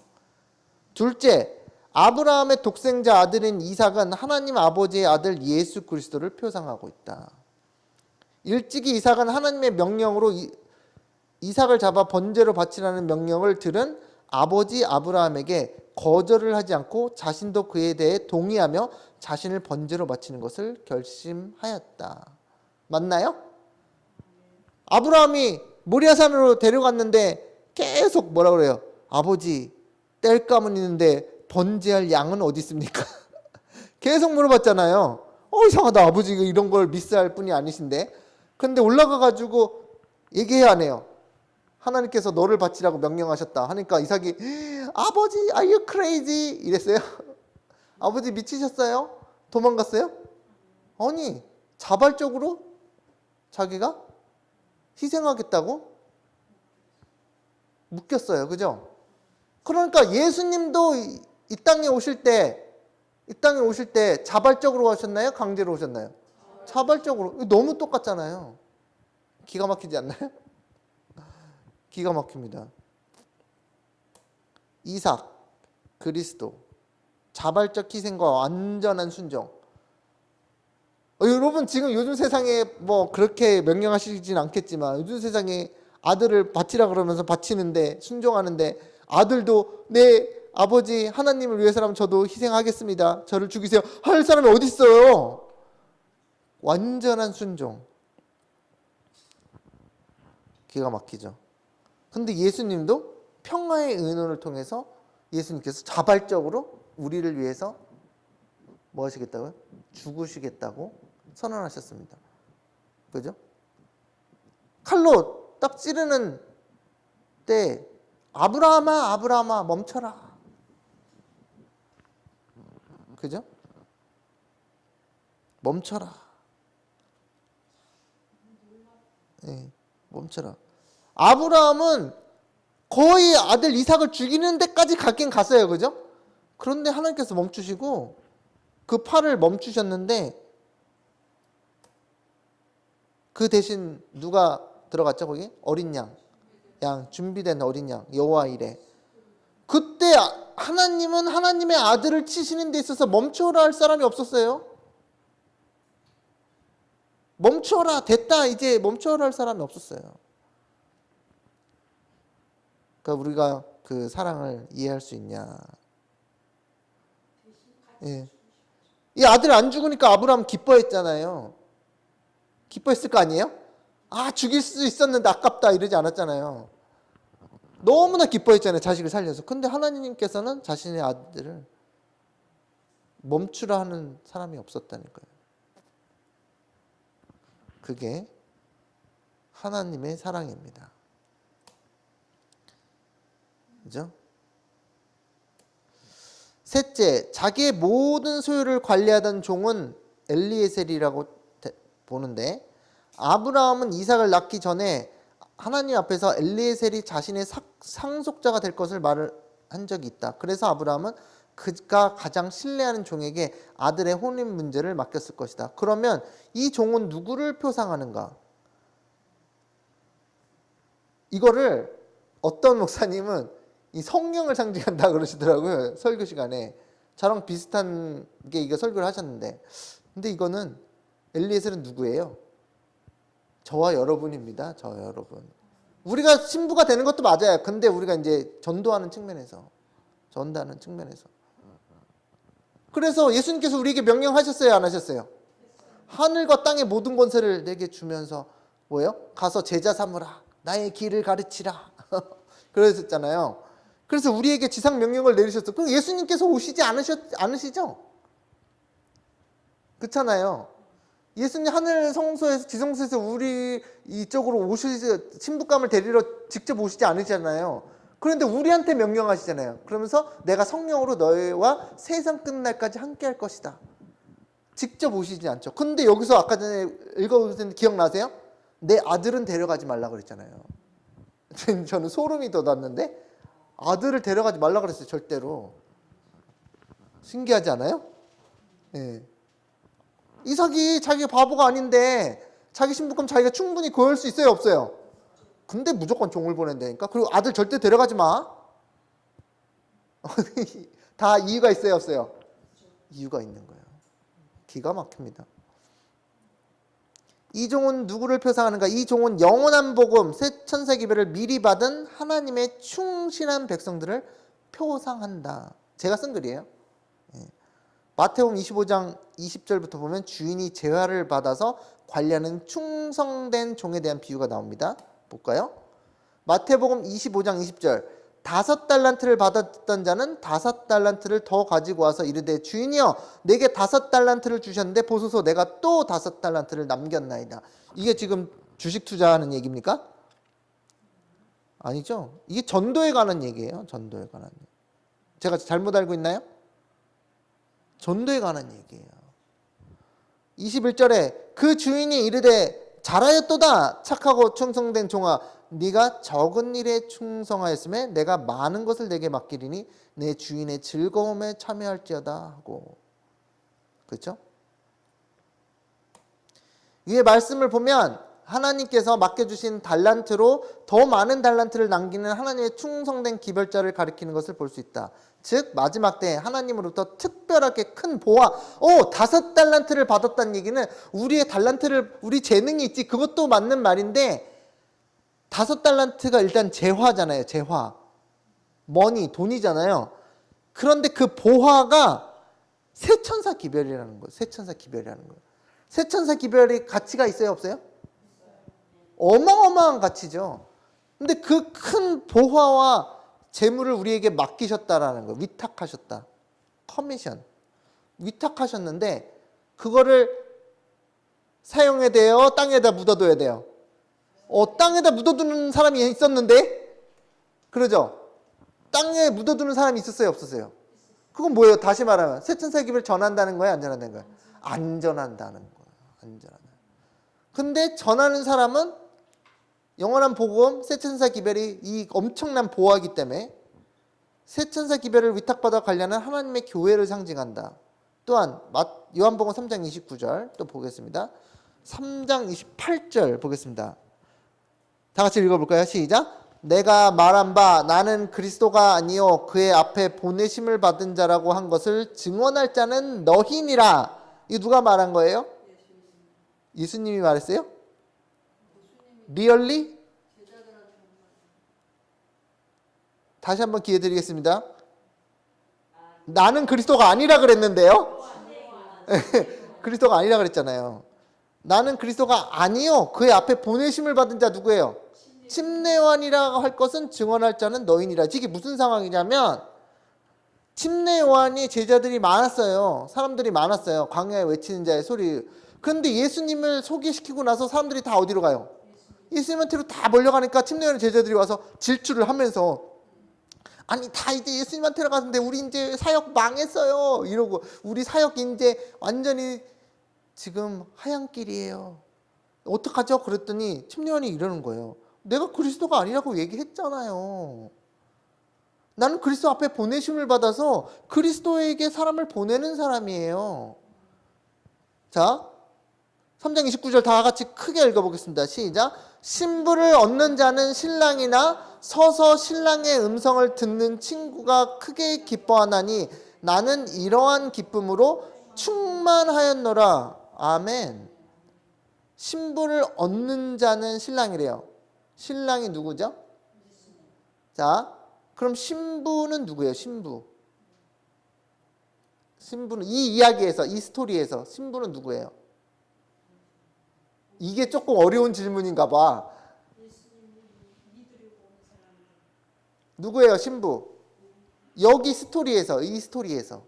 둘째, 아브라함의 독생자 아들인 이삭은 하나님 아버지의 아들 예수 그리스도를 표상하고 있다. 일찍이 이삭은 하나님의 명령으로 이삭을 잡아 번제로 바치라는 명령을 들은 아버지 아브라함에게 거절을 하지 않고 자신도 그에 대해 동의하며 자신을 번제로 바치는 것을 결심하였다. 맞나요? 아브라함이 모리아산으로 데려갔는데 계속 뭐라 그래요? 아버지, 땔감은 있는데 번제할 양은 어디 있습니까? 계속 물어봤잖아요. 이상하다. 아버지가 이런 걸 미스할 분이 아니신데. 근데 올라가가지고 얘기해야 하네요. 하나님께서 너를 바치라고 명령하셨다 하니까 이삭이 아버지, are you crazy? 이랬어요. 아버지 미치셨어요? 도망갔어요? 아니, 자발적으로 자기가 희생하겠다고 묶였어요. 그죠? 그러니까 예수님도 이 땅에 오실 때 자발적으로 오셨나요? 강제로 오셨나요? 자발적으로. 너무 똑같잖아요. 기가 막히지 않나요? 기가 막힙니다. 이삭, 그리스도. 자발적 희생과 완전한 순종. 여러분 지금 요즘 세상에 뭐 그렇게 명령하시진 않겠지만 요즘 세상에 아들을 바치라 그러면서 바치는데 순종하는데 아들도 내 아버지 하나님을 위해서라면 저도 희생하겠습니다. 저를 죽이세요. 할 사람이 어디 있어요? 완전한 순종. 기가 막히죠. 근데 예수님도 평화의 의논을 통해서 예수님께서 자발적으로 우리를 위해서 뭐 하시겠다고요? 죽으시겠다고 선언하셨습니다. 그죠? 칼로 딱 찌르는 때 아브라함아 아브라함아 멈춰라. 그죠? 멈춰라. 네, 멈춰라. 아브라함은 거의 아들 이삭을 죽이는 데까지 가긴 갔어요. 그죠? 그런데 하나님께서 멈추시고 그 팔을 멈추셨는데 그 대신 누가 들어갔죠? 거기? 어린 양. 준비된 어린 양. 여호와 이레. 그때 하나님은 하나님의 아들을 치시는 데 있어서 멈춰라 할 사람이 없었어요. 멈춰라. 됐다. 이제 멈춰라 할 사람이 없었어요. 그러니까 우리가 그 사랑을 이해할 수 있냐. 예. 이 아들 안 죽으니까 아브라함 기뻐했잖아요. 기뻐했을 거 아니에요? 아, 죽일 수 있었는데 아깝다 이러지 않았잖아요. 너무나 기뻐했잖아요. 자식을 살려서. 근데 하나님께서는 자신의 아들을 멈추라 하는 사람이 없었다니까요. 그게 하나님의 사랑입니다. 그죠? 셋째, 자기의 모든 소유를 관리하던 종은 엘리에셀이라고 보는데 아브라함은 이삭을 낳기 전에 하나님 앞에서 엘리에셀이 자신의 상속자가 될 것을 말을 한 적이 있다. 그래서 아브라함은 그가 가장 신뢰하는 종에게 아들의 혼인 문제를 맡겼을 것이다. 그러면 이 종은 누구를 표상하는가? 이거를 어떤 목사님은 이 성령을 상징한다 그러시더라고요. 설교 시간에. 저랑 비슷한 게 이거 설교를 하셨는데, 근데 이거는 엘리에셀은 누구예요? 저와 여러분입니다. 저와 여러분. 우리가 신부가 되는 것도 맞아요. 근데 우리가 이제 전도하는 측면에서, 전도하는 측면에서. 그래서 예수님께서 우리에게 명령하셨어요, 안 하셨어요? 하늘과 땅의 모든 권세를 내게 주면서 뭐예요? 가서 제자 삼으라. 나의 길을 가르치라. 그러셨잖아요. 그래서 우리에게 지상 명령을 내리셨어. 그럼 예수님께서 오시지 않으시죠? 그렇잖아요. 예수님 하늘 성소에서 지성소에서 우리 이쪽으로 오시지 신부감을 데리러 직접 오시지 않으잖아요. 그런데 우리한테 명령하시잖아요. 그러면서 내가 성령으로 너희와 세상 끝날까지 함께 할 것이다. 직접 오시지 않죠. 근데 여기서 아까 전에 읽어보셨는데 기억나세요? 내 아들은 데려가지 말라 그랬잖아요. 저는 소름이 돋았는데 아들을 데려가지 말라 그랬어요. 절대로. 신기하지 않아요? 네. 이삭이 자기가 바보가 아닌데 자기 신부감 자기가 충분히 구할 수 있어요? 없어요? 근데 무조건 종을 보낸다니까. 그리고 아들 절대 데려가지 마. 다 이유가 있어요? 없어요? 이유가 있는 거예요. 기가 막힙니다. 이 종은 누구를 표상하는가? 이 종은 영원한 복음, 새 천세기별을 미리 받은 하나님의 충실한 백성들을 표상한다. 제가 쓴 글이에요. 마태복음 25장 20절부터 보면 주인이 재화를 받아서 관리하는 충성된 종에 대한 비유가 나옵니다. 볼까요? 마태복음 25장 20절 5달란트를 받았던 자는 5달란트를 더 가지고 와서 이르되 주인이여 내게 5달란트를 주셨는데 보소서 내가 또 5달란트를 남겼나이다. 이게 지금 주식 투자하는 얘기입니까? 아니죠. 이게 전도에 관한 얘기예요. 전도에 관한 얘기. 제가 잘못 알고 있나요? 전도에 관한 얘기예요. 21절에 그 주인이 이르되 잘하였도다 착하고 충성된 종아 네가 적은 일에 충성하였음에 내가 많은 것을 내게 맡기리니 내 주인의 즐거움에 참여할지어다 하고. 그렇죠? 위에 말씀을 보면 하나님께서 맡겨주신 달란트로 더 많은 달란트를 남기는 하나님의 충성된 기별자를 가리키는 것을 볼 수 있다. 즉 마지막 때 하나님으로부터 특별하게 큰 보화, 5달란트를 받았다는 얘기는 우리의 달란트를, 우리 재능이 있지, 그것도 맞는 말인데 5달란트가 일단 재화잖아요. 재화, 머니, 돈이잖아요. 그런데 그 보화가 세천사 기별이라는 거예요. 세천사 기별이라는 거예요. 세천사 기별이 가치가 있어요, 없어요? 어마어마한 가치죠. 근데 그 큰 보화와 재물을 우리에게 맡기셨다라는 거예요. 위탁하셨다. 커미션. 위탁하셨는데 그거를 사용해야 돼요? 땅에다 묻어둬야 돼요? 땅에다 묻어두는 사람이 있었는데? 그러죠? 땅에 묻어두는 사람이 있었어요, 없었어요? 그건 뭐예요? 다시 말하면 세천사 기별을 전한다는 거예요, 안 전한다는 거예요? 안 전한다는 거예요. 안 전한다는 거예요. 근데 전하는 사람은 영원한 복음, 세천사 기별이 이 엄청난 보화이기 때문에 세천사 기별을 위탁받아 관리하는 하나님의 교회를 상징한다. 또한 요한복음 3장 29절 또 보겠습니다. 3장 28절 보겠습니다. 다 같이 읽어볼까요? 시작. 내가 말한 바 나는 그리스도가 아니요 그의 앞에 보내심을 받은 자라고 한 것을 증언할 자는 너희니라. 이거 누가 말한 거예요? 예수님이 말했어요? 리얼리? 다시 한번 기회 드리겠습니다. 나는 그리스도가 아니라 그랬는데요. 그리스도가 아니라 그랬잖아요. 나는 그리스도가 아니요 그의 앞에 보내심을 받은 자 누구예요? 침례요한이라 할 것은 증언할 자는 너희니라. 이게 무슨 상황이냐면 침례요한이 제자들이 많았어요. 사람들이 많았어요. 광야에 외치는 자의 소리. 그런데 예수님을 소개시키고 나서 사람들이 다 어디로 가요? 예수님한테로 다 몰려가니까 침례요한 제자들이 와서 질주를 하면서 아니 다 이제 예수님한테로 갔는데 우리 이제 사역 망했어요 이러고 우리 사역 이제 완전히 지금 하얀길이에요. 어떡하죠? 그랬더니 침례요한이 이러는 거예요. 내가 그리스도가 아니라고 얘기했잖아요. 나는 그리스도 앞에 보내심을 받아서 그리스도에게 사람을 보내는 사람이에요. 자, 3장 29절 다 같이 크게 읽어보겠습니다. 시작. 신부를 얻는 자는 신랑이나 서서 신랑의 음성을 듣는 친구가 크게 기뻐하나니 나는 이러한 기쁨으로 충만하였노라. 아멘. 신부를 얻는 자는 신랑이래요. 신랑이 누구죠? 자, 그럼 신부는 누구예요? 신부. 신부는 이 이야기에서, 이 스토리에서 신부는 누구예요? 이게 조금 어려운 질문인가 봐. 누구예요, 신부? 여기 스토리에서, 이 스토리에서.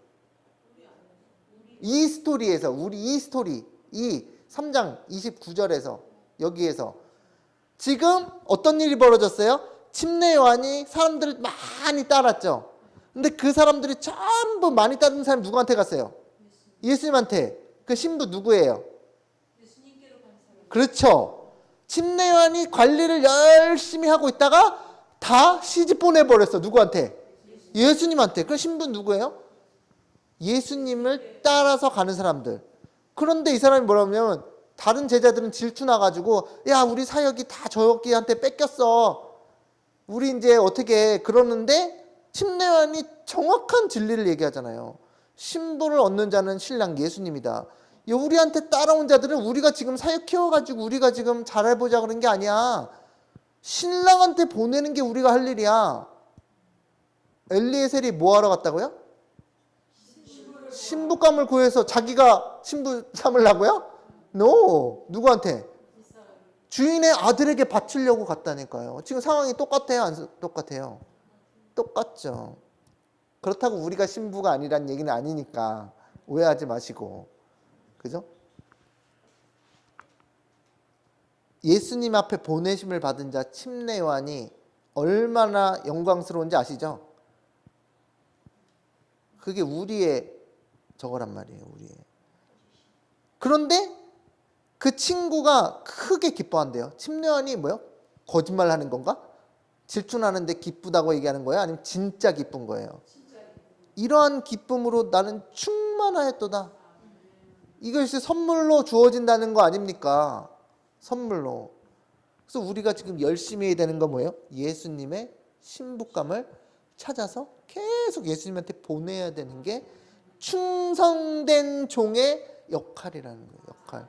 이 스토리에서, 우리 이 스토리, 이 3장 29절에서, 여기에서. 지금 어떤 일이 벌어졌어요? 침례요한이 사람들을 많이 따랐죠. 근데 그 사람들이 전부 많이 따른 사람이 누구한테 갔어요? 예수님한테. 그 신부 누구예요? 그렇죠. 침례요한이 관리를 열심히 하고 있다가 다 시집 보내버렸어. 누구한테? 예수님한테. 그 신부 누구예요? 예수님을 따라서 가는 사람들. 그런데 이 사람이 뭐라면 다른 제자들은 질투나가지고 야 우리 사역이 다 저기한테 뺏겼어. 우리 이제 어떻게 그러는데 침례요한이 정확한 진리를 얘기하잖아요. 신부를 얻는 자는 신랑 예수님이다. 우리한테 따라온 자들은 우리가 지금 사역 키워가지고 우리가 지금 잘해보자 그런 게 아니야. 신랑한테 보내는 게 우리가 할 일이야. 엘리에셀이 뭐하러 갔다고요? 신부감을 구해서 자기가 신부 삼으려고요? No. 누구한테? 주인의 아들에게 바치려고 갔다니까요. 지금 상황이 똑같아요? 안 똑같아요? 똑같죠. 그렇다고 우리가 신부가 아니란 얘기는 아니니까 오해하지 마시고. 그죠? 예수님 앞에 보내심을 받은 자 침례요한이 얼마나 영광스러운지 아시죠? 그게 우리의 저거란 말이에요. 우리의. 그런데 그 친구가 크게 기뻐한대요. 침례요한이 뭐요? 거짓말하는 건가? 질투나는데 기쁘다고 얘기하는 거예요? 아니면 진짜 기쁜 거예요? 이러한 기쁨으로 나는 충만하였도다. 이것이 선물로 주어진다는 거 아닙니까? 선물로. 그래서 우리가 지금 열심히 해야 되는 건 뭐예요? 예수님의 신부감을 찾아서 계속 예수님한테 보내야 되는 게 충성된 종의 역할이라는 거예요. 역할.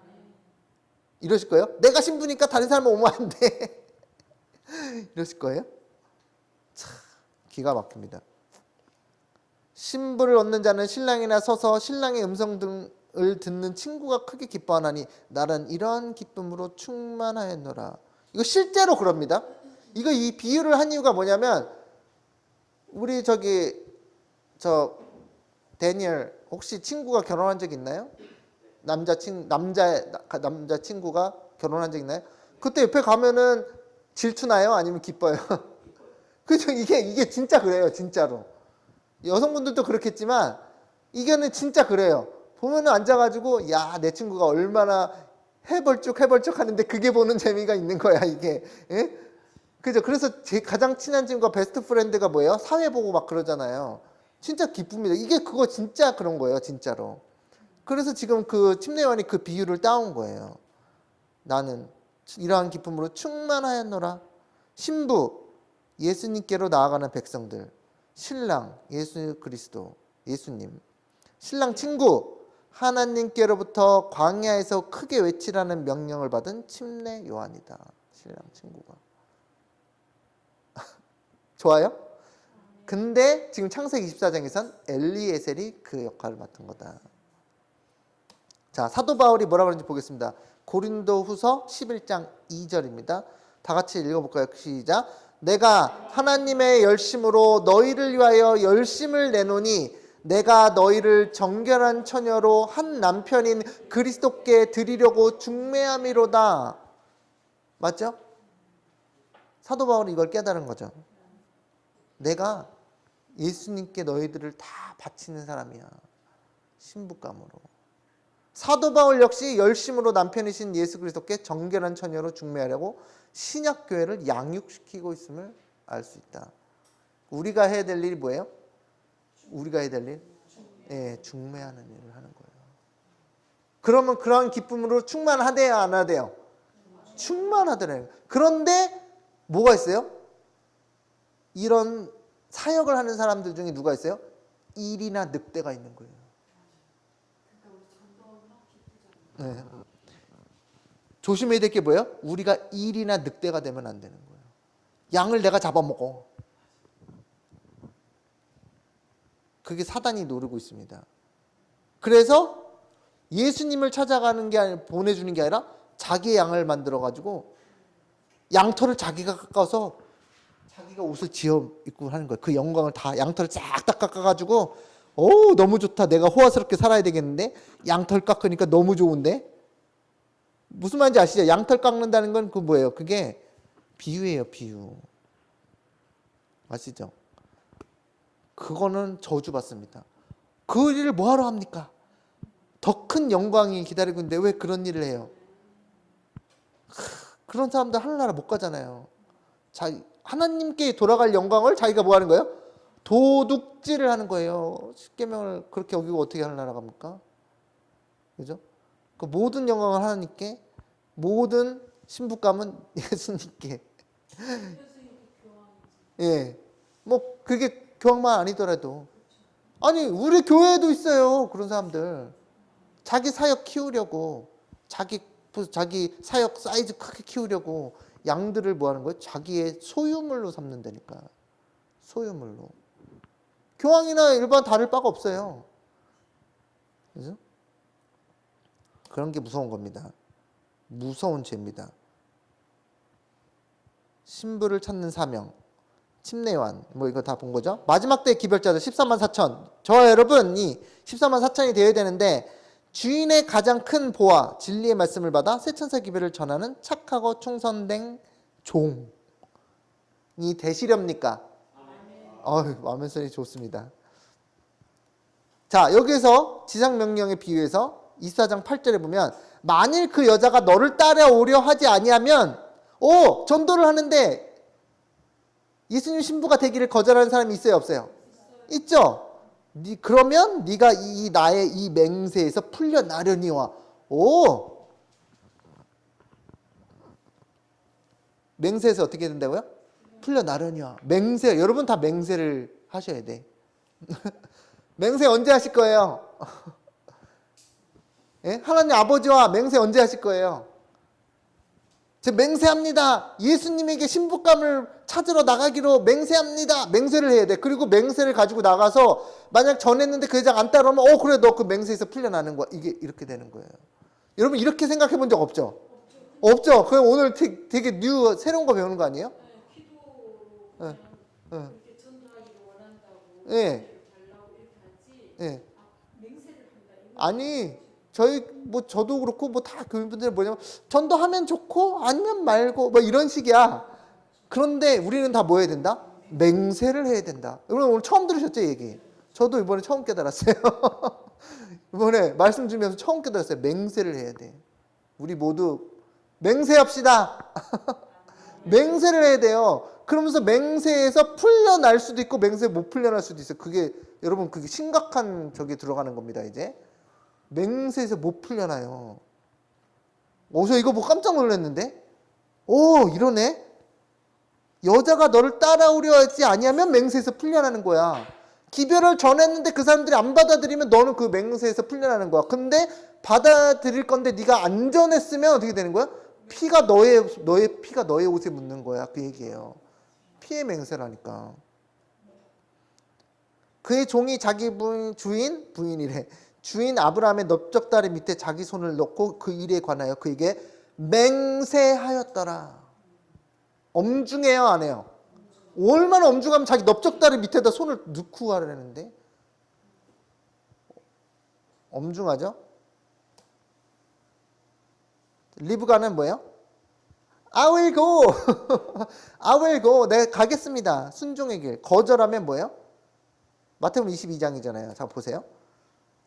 이러실 거예요? 내가 신부니까 다른 사람 오면 안 돼. 이러실 거예요? 참 기가 막힙니다. 신부를 얻는 자는 신랑이나 서서 신랑의 음성 등을 듣는 친구가 크게 기뻐하나니 나는 이러한 기쁨으로 충만하였노라. 이거 실제로 그럽니다. 이거 이 비유를 한 이유가 뭐냐면 우리 저 데니엘 혹시 친구가 결혼한 적 있나요? 남자 친구가 결혼한 적 있나요? 그때 옆에 가면은 질투나요? 아니면 기뻐요? 그죠? 이게 진짜 그래요, 진짜로. 여성분들도 그렇겠지만 이게는 진짜 그래요. 보면은 앉아가지고 야, 내 친구가 얼마나 해벌쭉 하는데 그게 보는 재미가 있는 거야, 이게. 예? 그죠? 그래서 제 가장 친한 친구가 베스트 프렌드가 뭐예요? 사회 보고 막 그러잖아요. 진짜 기쁩니다. 이게 그거 진짜 그런 거예요, 진짜로. 그래서 지금 그 침례요한이 그 비유를 따온 거예요. 나는 이러한 기쁨으로 충만하였노라. 신부, 예수님께로 나아가는 백성들. 신랑, 예수 그리스도, 예수님. 신랑 친구, 하나님께로부터 광야에서 크게 외치라는 명령을 받은 침례요한이다. 신랑 친구가. 좋아요? 근데 지금 창세기 24장에선 엘리에셀이 그 역할을 맡은 거다. 자, 사도 바울이 뭐라 그러는지 보겠습니다. 고린도후서 11장 2절입니다. 다 같이 읽어볼까요? 시작. 내가 하나님의 열심으로 너희를 위하여 열심을 내노니 내가 너희를 정결한 처녀로 한 남편인 그리스도께 드리려고 중매함이로다. 맞죠? 사도 바울이 이걸 깨달은 거죠. 내가 예수님께 너희들을 다 바치는 사람이야. 신부감으로. 사도 바울 역시 열심으로 남편이신 예수 그리스도께 정결한 처녀로 중매하려고 신약 교회를 양육시키고 있음을 알 수 있다. 우리가 해야 될 일이 뭐예요? 우리가 해야 될 일? 예, 중매하는 일을 하는 거예요. 그러면 그러한 기쁨으로 충만하대요, 안 하대요? 충만하더래요. 그런데 뭐가 있어요? 이런 사역을 하는 사람들 중에 누가 있어요? 일이나 늑대가 있는 거예요. 네. 조심해야 될 게 뭐예요? 우리가 일이나 늑대가 되면 안 되는 거예요. 양을 내가 잡아먹어. 그게 사단이 노리고 있습니다. 그래서 예수님을 찾아가는 게 아니라 보내주는 게 아니라 자기의 양을 만들어가지고 양털을 자기가 깎아서 자기가 옷을 지어 입고 하는 거예요. 그 영광을 다 양털을 쫙 다 깎아가지고 오 너무 좋다. 내가 호화스럽게 살아야 되겠는데 양털 깎으니까 너무 좋은데 무슨 말인지 아시죠? 양털 깎는다는 건 그 뭐예요? 그게 비유예요. 비유. 아시죠? 그거는 저주받습니다. 그 일을 뭐하러 합니까? 더 큰 영광이 기다리고 있는데 왜 그런 일을 해요? 그런 사람들 하늘나라 못 가잖아요. 하나님께 돌아갈 영광을 자기가 뭐 하는 거예요? 도둑질을 하는 거예요. 십계명을 그렇게 어기고 어떻게 하늘나라 갑니까? 그죠? 그 모든 영광을 하나님께, 모든 신부감은 예수님께. 예, 뭐 그게 교황만 아니더라도 아니 우리 교회에도 있어요. 그런 사람들 자기 사역 키우려고 자기 사역 사이즈 크게 키우려고 양들을 뭐 하는 거예요? 자기의 소유물로 삼는다니까. 소유물로. 교황이나 일반 다를 바가 없어요. 그죠? 그런 게 무서운 겁니다. 무서운 죄입니다. 신부를 찾는 사명, 침례요한, 뭐 이거 다 본 거죠. 마지막 때의 기별자들 14만 4천. 저와 여러분이 14만 4천이 되어야 되는데 주인의 가장 큰 보화, 진리의 말씀을 받아 세천사 기별을 전하는 착하고 충성된 종이 되시렵니까? 아멘 소리 좋습니다. 자, 여기서 지상명령에 비유해서 24장 8절에 보면 만일 그 여자가 너를 따라오려 하지 아니하면 전도를 하는데 예수님 신부가 되기를 거절하는 사람이 있어요, 없어요? 있죠. 그러면 네가 나의 이 맹세에서 풀려나려니와 맹세에서 어떻게 된다고요? 풀려나려냐. 맹세. 여러분 다 맹세를 하셔야 돼. 맹세 언제 하실 거예요? 예? 하나님 아버지와 맹세 언제 하실 거예요? 제 맹세합니다. 예수님에게 신부감을 찾으러 나가기로 맹세합니다. 맹세를 해야 돼. 그리고 맹세를 가지고 나가서 만약 전했는데 그 여자가 안 따라오면 그래 너 그 맹세에서 풀려나는 거야. 이게 이렇게 되는 거예요. 여러분 이렇게 생각해 본 적 없죠? 없죠. 그럼 오늘 되게 새로운 거 배우는 거 아니에요? 네. 네. 네. 네. 아니 저도 그렇고 다 교인분들 뭐냐면 전도하면 좋고 아니면 말고 이런 식이야. 그런데 우리는 다 뭐 해야 된다? 맹세를 해야 된다. 여러분 오늘 처음 들으셨죠 얘기? 저도 이번에 처음 깨달았어요. 이번에 말씀 주면서 처음 깨달았어요. 맹세를 해야 돼. 우리 모두 맹세합시다. 맹세를 해야 돼요. 그러면서 맹세에서 풀려날 수도 있고 맹세 못 풀려날 수도 있어요. 여러분 그게 심각한 적이 들어가는 겁니다. 이제 맹세에서 못 풀려나요. 저 이거 깜짝 놀랐는데? 이러네? 여자가 너를 따라오려 하지 아니하면 맹세에서 풀려나는 거야. 기별을 전했는데 그 사람들이 안 받아들이면 너는 그 맹세에서 풀려나는 거야. 근데 받아들일 건데 네가 안 전했으면 어떻게 되는 거야? 너의 피가 너의 옷에 묻는 거야. 그 얘기예요. 피의 맹세라니까. 그의 종이 자기 부인이래. 주인 아브라함의 넓적다리 밑에 자기 손을 넣고 그 일에 관하여 그에게 맹세하였더라. 엄중해요, 안 해요? 얼마나 엄중하면 자기 넓적다리 밑에다 손을 넣고 하라는데? 엄중하죠? 리브가는 뭐예요? I will go. I will go. 내가 가겠습니다. 순종의 길. 거절하면 뭐예요? 마태복음 22장이잖아요. 자 보세요.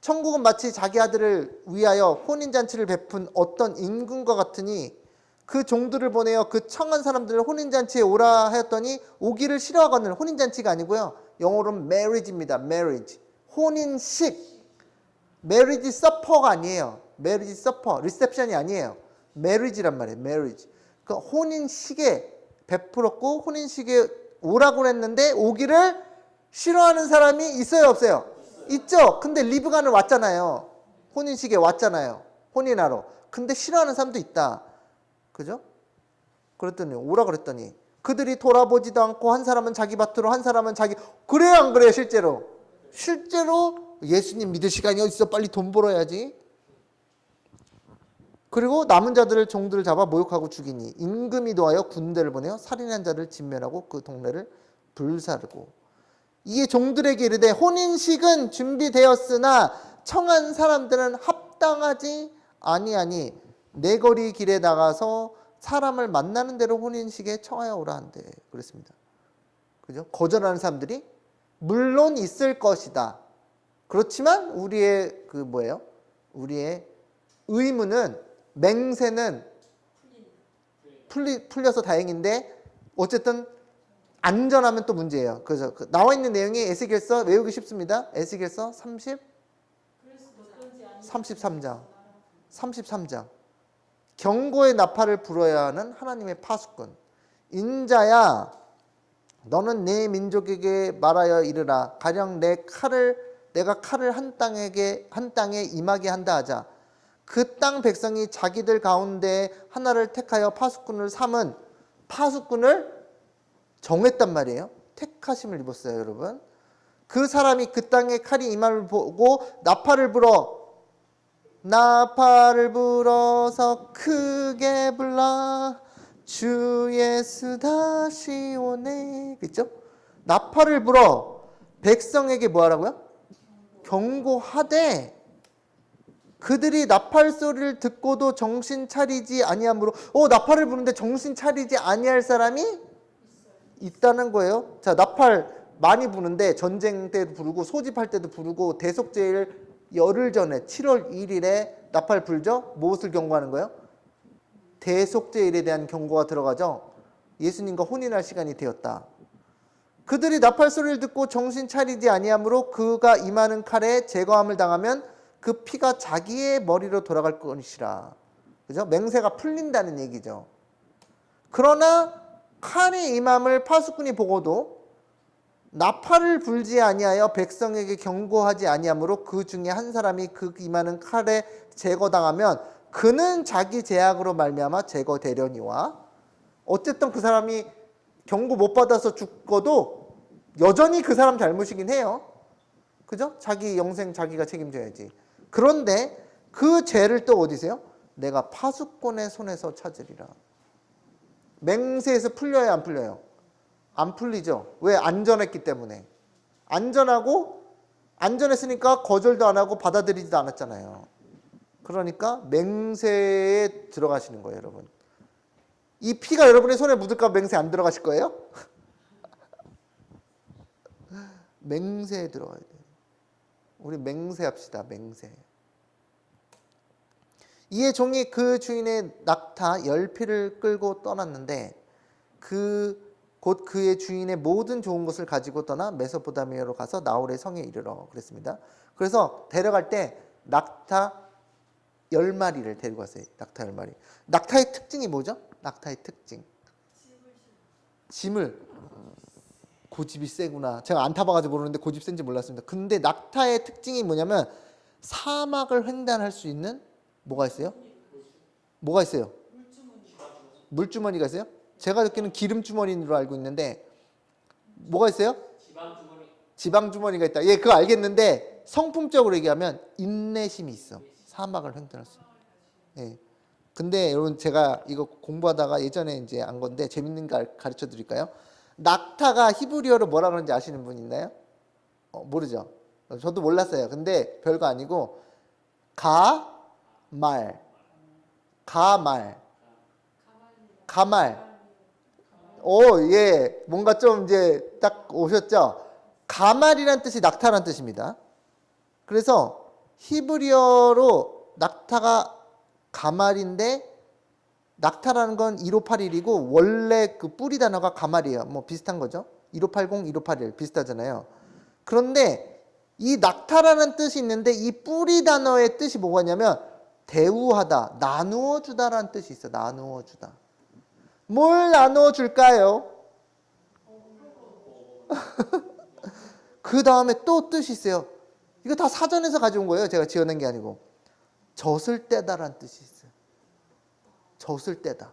천국은 마치 자기 아들을 위하여 혼인잔치를 베푼 어떤 임금과 같으니 그 종들을 보내어 그 청한 사람들을 혼인잔치에 오라 하였더니 오기를 싫어하거늘. 혼인잔치가 아니고요. 영어로는 marriage입니다. marriage. 혼인식. marriage supper가 아니에요. marriage supper. 리셉션이 아니에요. marriage란 말이에요. marriage. 그 혼인식에 베풀었고 혼인식에 오라고 했는데 오기를 싫어하는 사람이 있어요, 없어요? 있죠. 근데 리브가는 왔잖아요. 혼인식에 왔잖아요. 혼인하러. 근데 싫어하는 사람도 있다. 그죠? 그랬더니 오라 그랬더니 그들이 돌아보지도 않고 한 사람은 자기 밭으로 한 사람은 자기. 그래요 안 그래요? 실제로 예수님 믿을 시간이 어딨어. 빨리 돈 벌어야지. 그리고 남은 자들을 종들을 잡아 모욕하고 죽이니 임금이 도하여 군대를 보내어 살인한 자를 진멸하고 그 동네를 불사르고. 이에 종들에게 이르되 혼인식은 준비되었으나 청한 사람들은 합당하지 아니하니 내 거리 길에 나가서 사람을 만나는 대로 혼인식에 청하여 오라 한대. 그랬습니다. 그죠? 거절하는 사람들이 물론 있을 것이다. 그렇지만 우리의 우리의 의무는 맹세는 풀려서 다행인데 어쨌든 안전하면 또 문제예요. 그래서 나와 있는 내용이 에스겔서 외우기 쉽습니다. 에스겔서 33장. 경고의 나팔을 불어야 하는 하나님의 파수꾼. 인자야, 너는 내 민족에게 말하여 이르라. 가령 내가 칼을 한 땅에 임하게 한다 하자. 그 땅 백성이 자기들 가운데 하나를 택하여 파수꾼을 삼은 파수꾼을 정했단 말이에요. 택하심을 입었어요, 여러분. 그 사람이 그 땅에 칼이 임함을 보고 나팔을 불어서 크게 불러 주 예수 다시 오네. 그렇죠? 나팔을 불어 백성에게 뭐 하라고요? 경고하되 그들이 나팔 소리를 듣고도 정신 차리지 아니하므로 나팔을 부르는데 정신 차리지 아니할 사람이 있다는 거예요. 자, 나팔 많이 부는데 전쟁 때도 부르고 소집할 때도 부르고 대속제일 열흘 전에 7월 1일에 나팔 불죠. 무엇을 경고하는 거예요? 대속제일에 대한 경고가 들어가죠. 예수님과 혼인할 시간이 되었다. 그들이 나팔 소리를 듣고 정신 차리지 아니하므로 그가 임하는 칼에 제거함을 당하면 그 피가 자기의 머리로 돌아갈 것이라. 그죠? 맹세가 풀린다는 얘기죠. 그러나 칼이 임함을 파수꾼이 보고도 나팔을 불지 아니하여 백성에게 경고하지 아니하므로 그 중에 한 사람이 그 임하는 칼에 제거당하면 그는 자기 제약으로 말미암아 제거되려니와. 어쨌든 그 사람이 경고 못 받아서 죽어도 여전히 그 사람 잘못이긴 해요. 그죠? 자기 영생 자기가 책임져야지. 그런데 그 죄를 또 어디세요? 내가 파수꾼의 손에서 찾으리라. 맹세에서 풀려요, 안 풀려요? 안 풀리죠. 왜? 안전했기 때문에. 안전했으니까 거절도 안 하고 받아들이지도 않았잖아요. 그러니까 맹세에 들어가시는 거예요, 여러분. 이 피가 여러분의 손에 묻을까 맹세 안 들어가실 거예요? 맹세에 들어가야 돼요. 우리 맹세합시다, 맹세. 이에 종이 그 주인의 낙타 10피를 끌고 떠났는데 곧 그의 주인의 모든 좋은 것을 가지고 떠나 메소포타미아로 가서 나홀의 성에 이르러 그랬습니다. 그래서 데려갈 때 낙타 10마리를 데리고 갔어요. 낙타 10마리. 낙타의 특징이 뭐죠? 낙타의 특징. 짐을. 고집이 세구나. 제가 안 타봐가지고 모르는데 고집 센지 몰랐습니다. 근데 낙타의 특징이 뭐냐면 사막을 횡단할 수 있는 뭐가 있어요? 뭐가 있어요? 물주머니가 있어요? 제가 듣기는 기름주머니로 알고 있는데 뭐가 있어요? 지방주머니가 있다. 예, 그거 알겠는데 성품적으로 얘기하면 인내심이 있어. 사막을 횡단할 수 있는. 예. 근데 여러분 제가 이거 공부하다가 예전에 이제 안 건데 재밌는 거 가르쳐 드릴까요? 낙타가 히브리어로 뭐라 그러는지 아시는 분 있나요? 모르죠. 저도 몰랐어요. 근데 별거 아니고 가말. 예. 뭔가 좀 이제 딱 오셨죠? 가말이란 뜻이 낙타란 뜻입니다. 그래서 히브리어로 낙타가 가말인데 낙타라는 건 1581이고 원래 그 뿌리 단어가 가말이에요. 뭐 비슷한 거죠. 1580, 1581 비슷하잖아요. 그런데 이 낙타라는 뜻이 있는데 이 뿌리 단어의 뜻이 뭐냐면 대우하다, 나누어 주다라는 뜻이 있어. 나누어 주다. 뭘 나누어 줄까요? 그 다음에 또 뜻이 있어요. 이거 다 사전에서 가져온 거예요. 제가 지어낸 게 아니고. 젖을 떼다라는 뜻이 있어요. 젖을 떼다.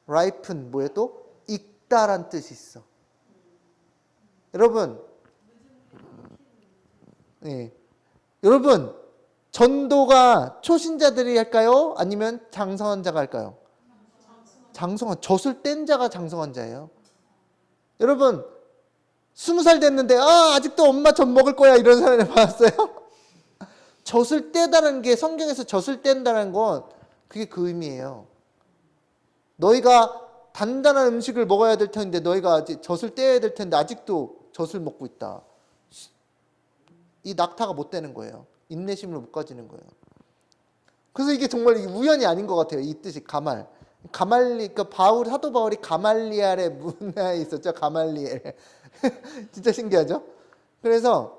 ripen 뭐예요 또? 익다라는 뜻이 있어. 여러분, 예. 여러분, 전도가 초신자들이 할까요? 아니면 장성한 자가 할까요? 장성한, 젖을 뗀 자가 장성한 자예요. 여러분, 20살 됐는데 아직도 엄마 젖 먹을 거야 이런 사람을 봤어요? 젖을 떼다는 게 성경에서 젖을 뗀다는 건 그게 그 의미예요. 너희가 단단한 음식을 먹어야 될 텐데 너희가 젖을 떼야 될 텐데 아직도 젖을 먹고 있다. 이 낙타가 못 되는 거예요. 인내심으로 못 가지는 거예요. 그래서 이게 정말 우연이 아닌 것 같아요. 이 뜻이 가말. 그러니까 사도 바울이 가말리엘의 문화에 있었죠. 가말리엘. 진짜 신기하죠? 그래서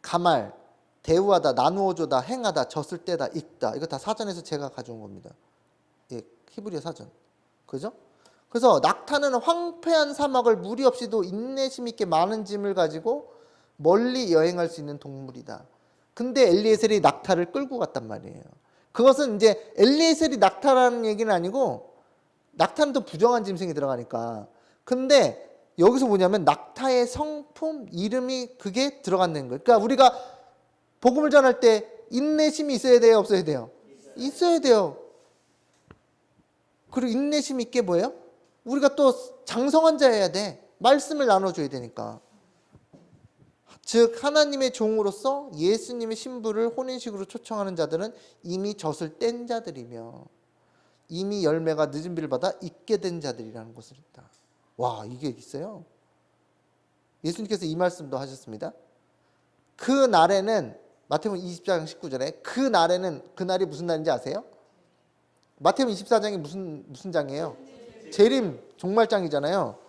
가말, 대우하다, 나누어주다, 행하다, 젖을 떼다, 익다. 이거 다 사전에서 제가 가져온 겁니다. 예, 히브리어 사전. 그죠? 그래서 낙타는 황폐한 사막을 무리 없이도 인내심 있게 많은 짐을 가지고 멀리 여행할 수 있는 동물이다. 근데 엘리에셀이 낙타를 끌고 갔단 말이에요. 그것은 이제 엘리에셀이 낙타라는 얘기는 아니고 낙타는 또 부정한 짐승이 들어가니까. 근데 여기서 뭐냐면 낙타의 성품, 이름이 그게 들어간다는 거예요. 그러니까 우리가 복음을 전할 때 인내심이 있어야 돼요? 없어야 돼요? 있어야 돼요. 그리고 인내심 있게 뭐예요? 우리가 또 장성한 자여야 돼. 말씀을 나눠줘야 되니까. 즉 하나님의 종으로서 예수님의 신부를 혼인식으로 초청하는 자들은 이미 젖을 뗀 자들이며 이미 열매가 늦은 비를 받아 익게 된 자들이라는 것을 있다. 와, 이게 있어요. 예수님께서 이 말씀도 하셨습니다. 그 날에는 마태복음 24장 19절에 그 날에는, 그 날이 무슨 날인지 아세요? 마태복음 24장이 무슨 장이에요? 재림 종말장이잖아요.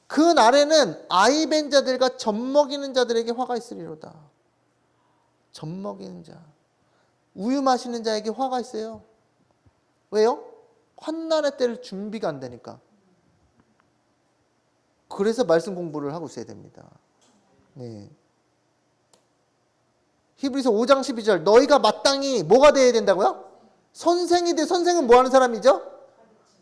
그 날에는 아이 벤 자들과 젖 먹이는 자들에게 화가 있으리로다. 젖 먹이는 자, 우유 마시는 자에게 화가 있어요. 왜요? 환난의 때를 준비가 안 되니까. 그래서 말씀 공부를 하고 있어야 됩니다. 네. 히브리서 5장 12절 너희가 마땅히 뭐가 되어야 된다고요? 선생이 돼. 선생은 뭐 하는 사람이죠?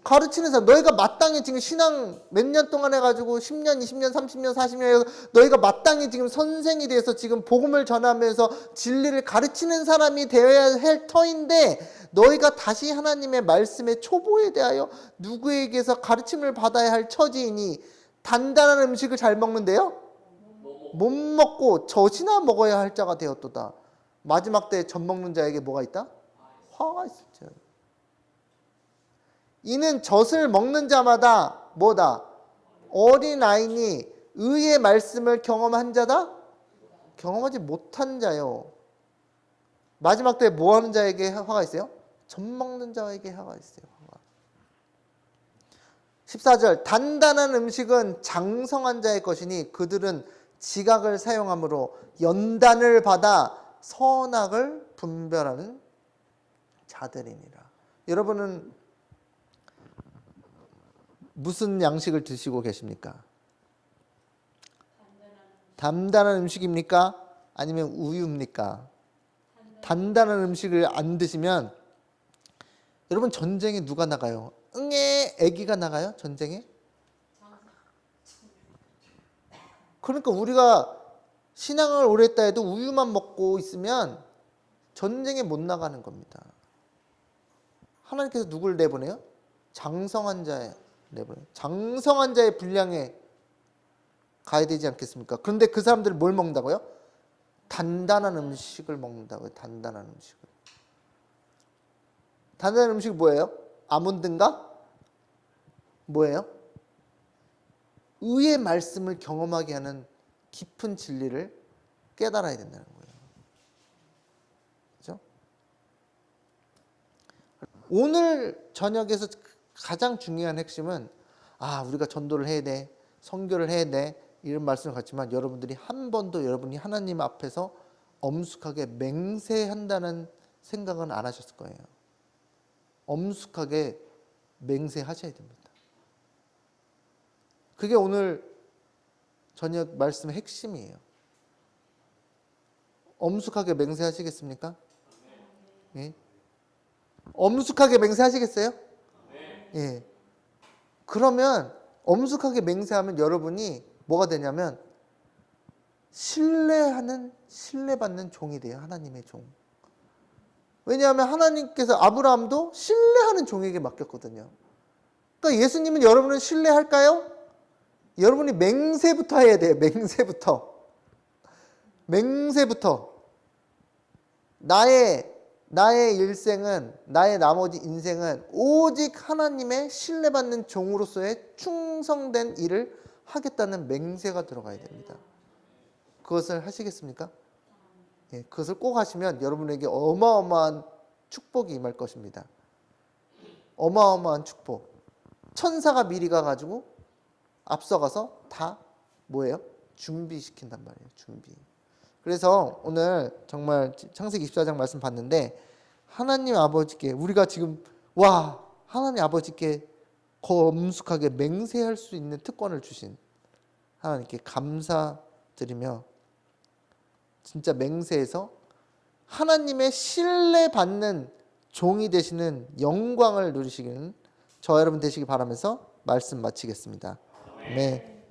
가르치는 사람. 너희가 마땅히 지금 신앙 몇 년 동안 해가지고 10년, 20년, 30년, 40년 해서 너희가 마땅히 지금 선생이 돼서 지금 복음을 전하면서 진리를 가르치는 사람이 되어야 할 터인데 너희가 다시 하나님의 말씀의 초보에 대하여 누구에게서 가르침을 받아야 할 처지이니 단단한 음식을 잘 먹는데요? 못 먹고 젖이나 먹어야 할 자가 되었도다. 마지막 때 젖 먹는 자에게 뭐가 있다? 화가 있을지어다. 이는 젖을 먹는 자마다 뭐다? 어린아이니 의의 말씀을 경험한 자다? 경험하지 못한 자요. 마지막 때 뭐 하는 자에게 화가 있어요? 젖 먹는 자에게 화가 있어요. 14절 단단한 음식은 장성한 자의 것이니 그들은 지각을 사용함으로 연단을 받아 선악을 분별하는 자들이니라. 여러분은 무슨 양식을 드시고 계십니까? 단단한 음식입니까? 아니면 우유입니까? 단단한 음식을 안 드시면 여러분 전쟁에 누가 나가요? 응애 아기가 나가요? 전쟁에? 그러니까 우리가 신앙을 오래 했다 해도 우유만 먹고 있으면 전쟁에 못 나가는 겁니다. 하나님께서 누굴 내보내요? 장성한 자에 내보내요. 장성한 자의 분량에 가야 되지 않겠습니까? 그런데 그 사람들은 뭘 먹는다고요? 단단한 음식을 먹는다고요. 단단한 음식을. 단단한 음식이 뭐예요? 아몬드인가? 뭐예요? 의의 말씀을 경험하게 하는 깊은 진리를 깨달아야 된다는 거예요. 그렇죠? 오늘 저녁에서 가장 중요한 핵심은 우리가 전도를 해야 돼. 선교를 해야 돼. 이런 말씀을 갖지만 여러분들이 한 번도 여러분이 하나님 앞에서 엄숙하게 맹세한다는 생각은 안 하셨을 거예요. 엄숙하게 맹세하셔야 됩니다. 그게 오늘 저녁 말씀의 핵심이에요. 엄숙하게 맹세하시겠습니까? 예? 엄숙하게 맹세하시겠어요? 예. 그러면 엄숙하게 맹세하면 여러분이 뭐가 되냐면 신뢰받는 종이 돼요. 하나님의 종. 왜냐하면 하나님께서 아브라함도 신뢰하는 종에게 맡겼거든요. 그러니까 예수님은 여러분을 신뢰할까요? 여러분이 맹세부터 해야 돼요. 맹세부터. 나의 일생은, 나의 나머지 인생은 오직 하나님의 신뢰받는 종으로서의 충성된 일을 하겠다는 맹세가 들어가야 됩니다. 그것을 하시겠습니까? 예, 그것을 꼭 하시면 여러분에게 어마어마한 축복이 임할 것입니다. 어마어마한 축복. 천사가 미리 가가지고 앞서가서 다 뭐예요? 준비시킨단 말이에요. 준비. 그래서 오늘 정말 창세기 24장 말씀 봤는데 하나님 아버지께 우리가 지금 하나님 아버지께 엄숙하게 맹세할 수 있는 특권을 주신 하나님께 감사드리며 진짜 맹세해서 하나님의 신뢰받는 종이 되시는 영광을 누리시기는 저 여러분 되시기 바라면서 말씀 마치겠습니다. 네.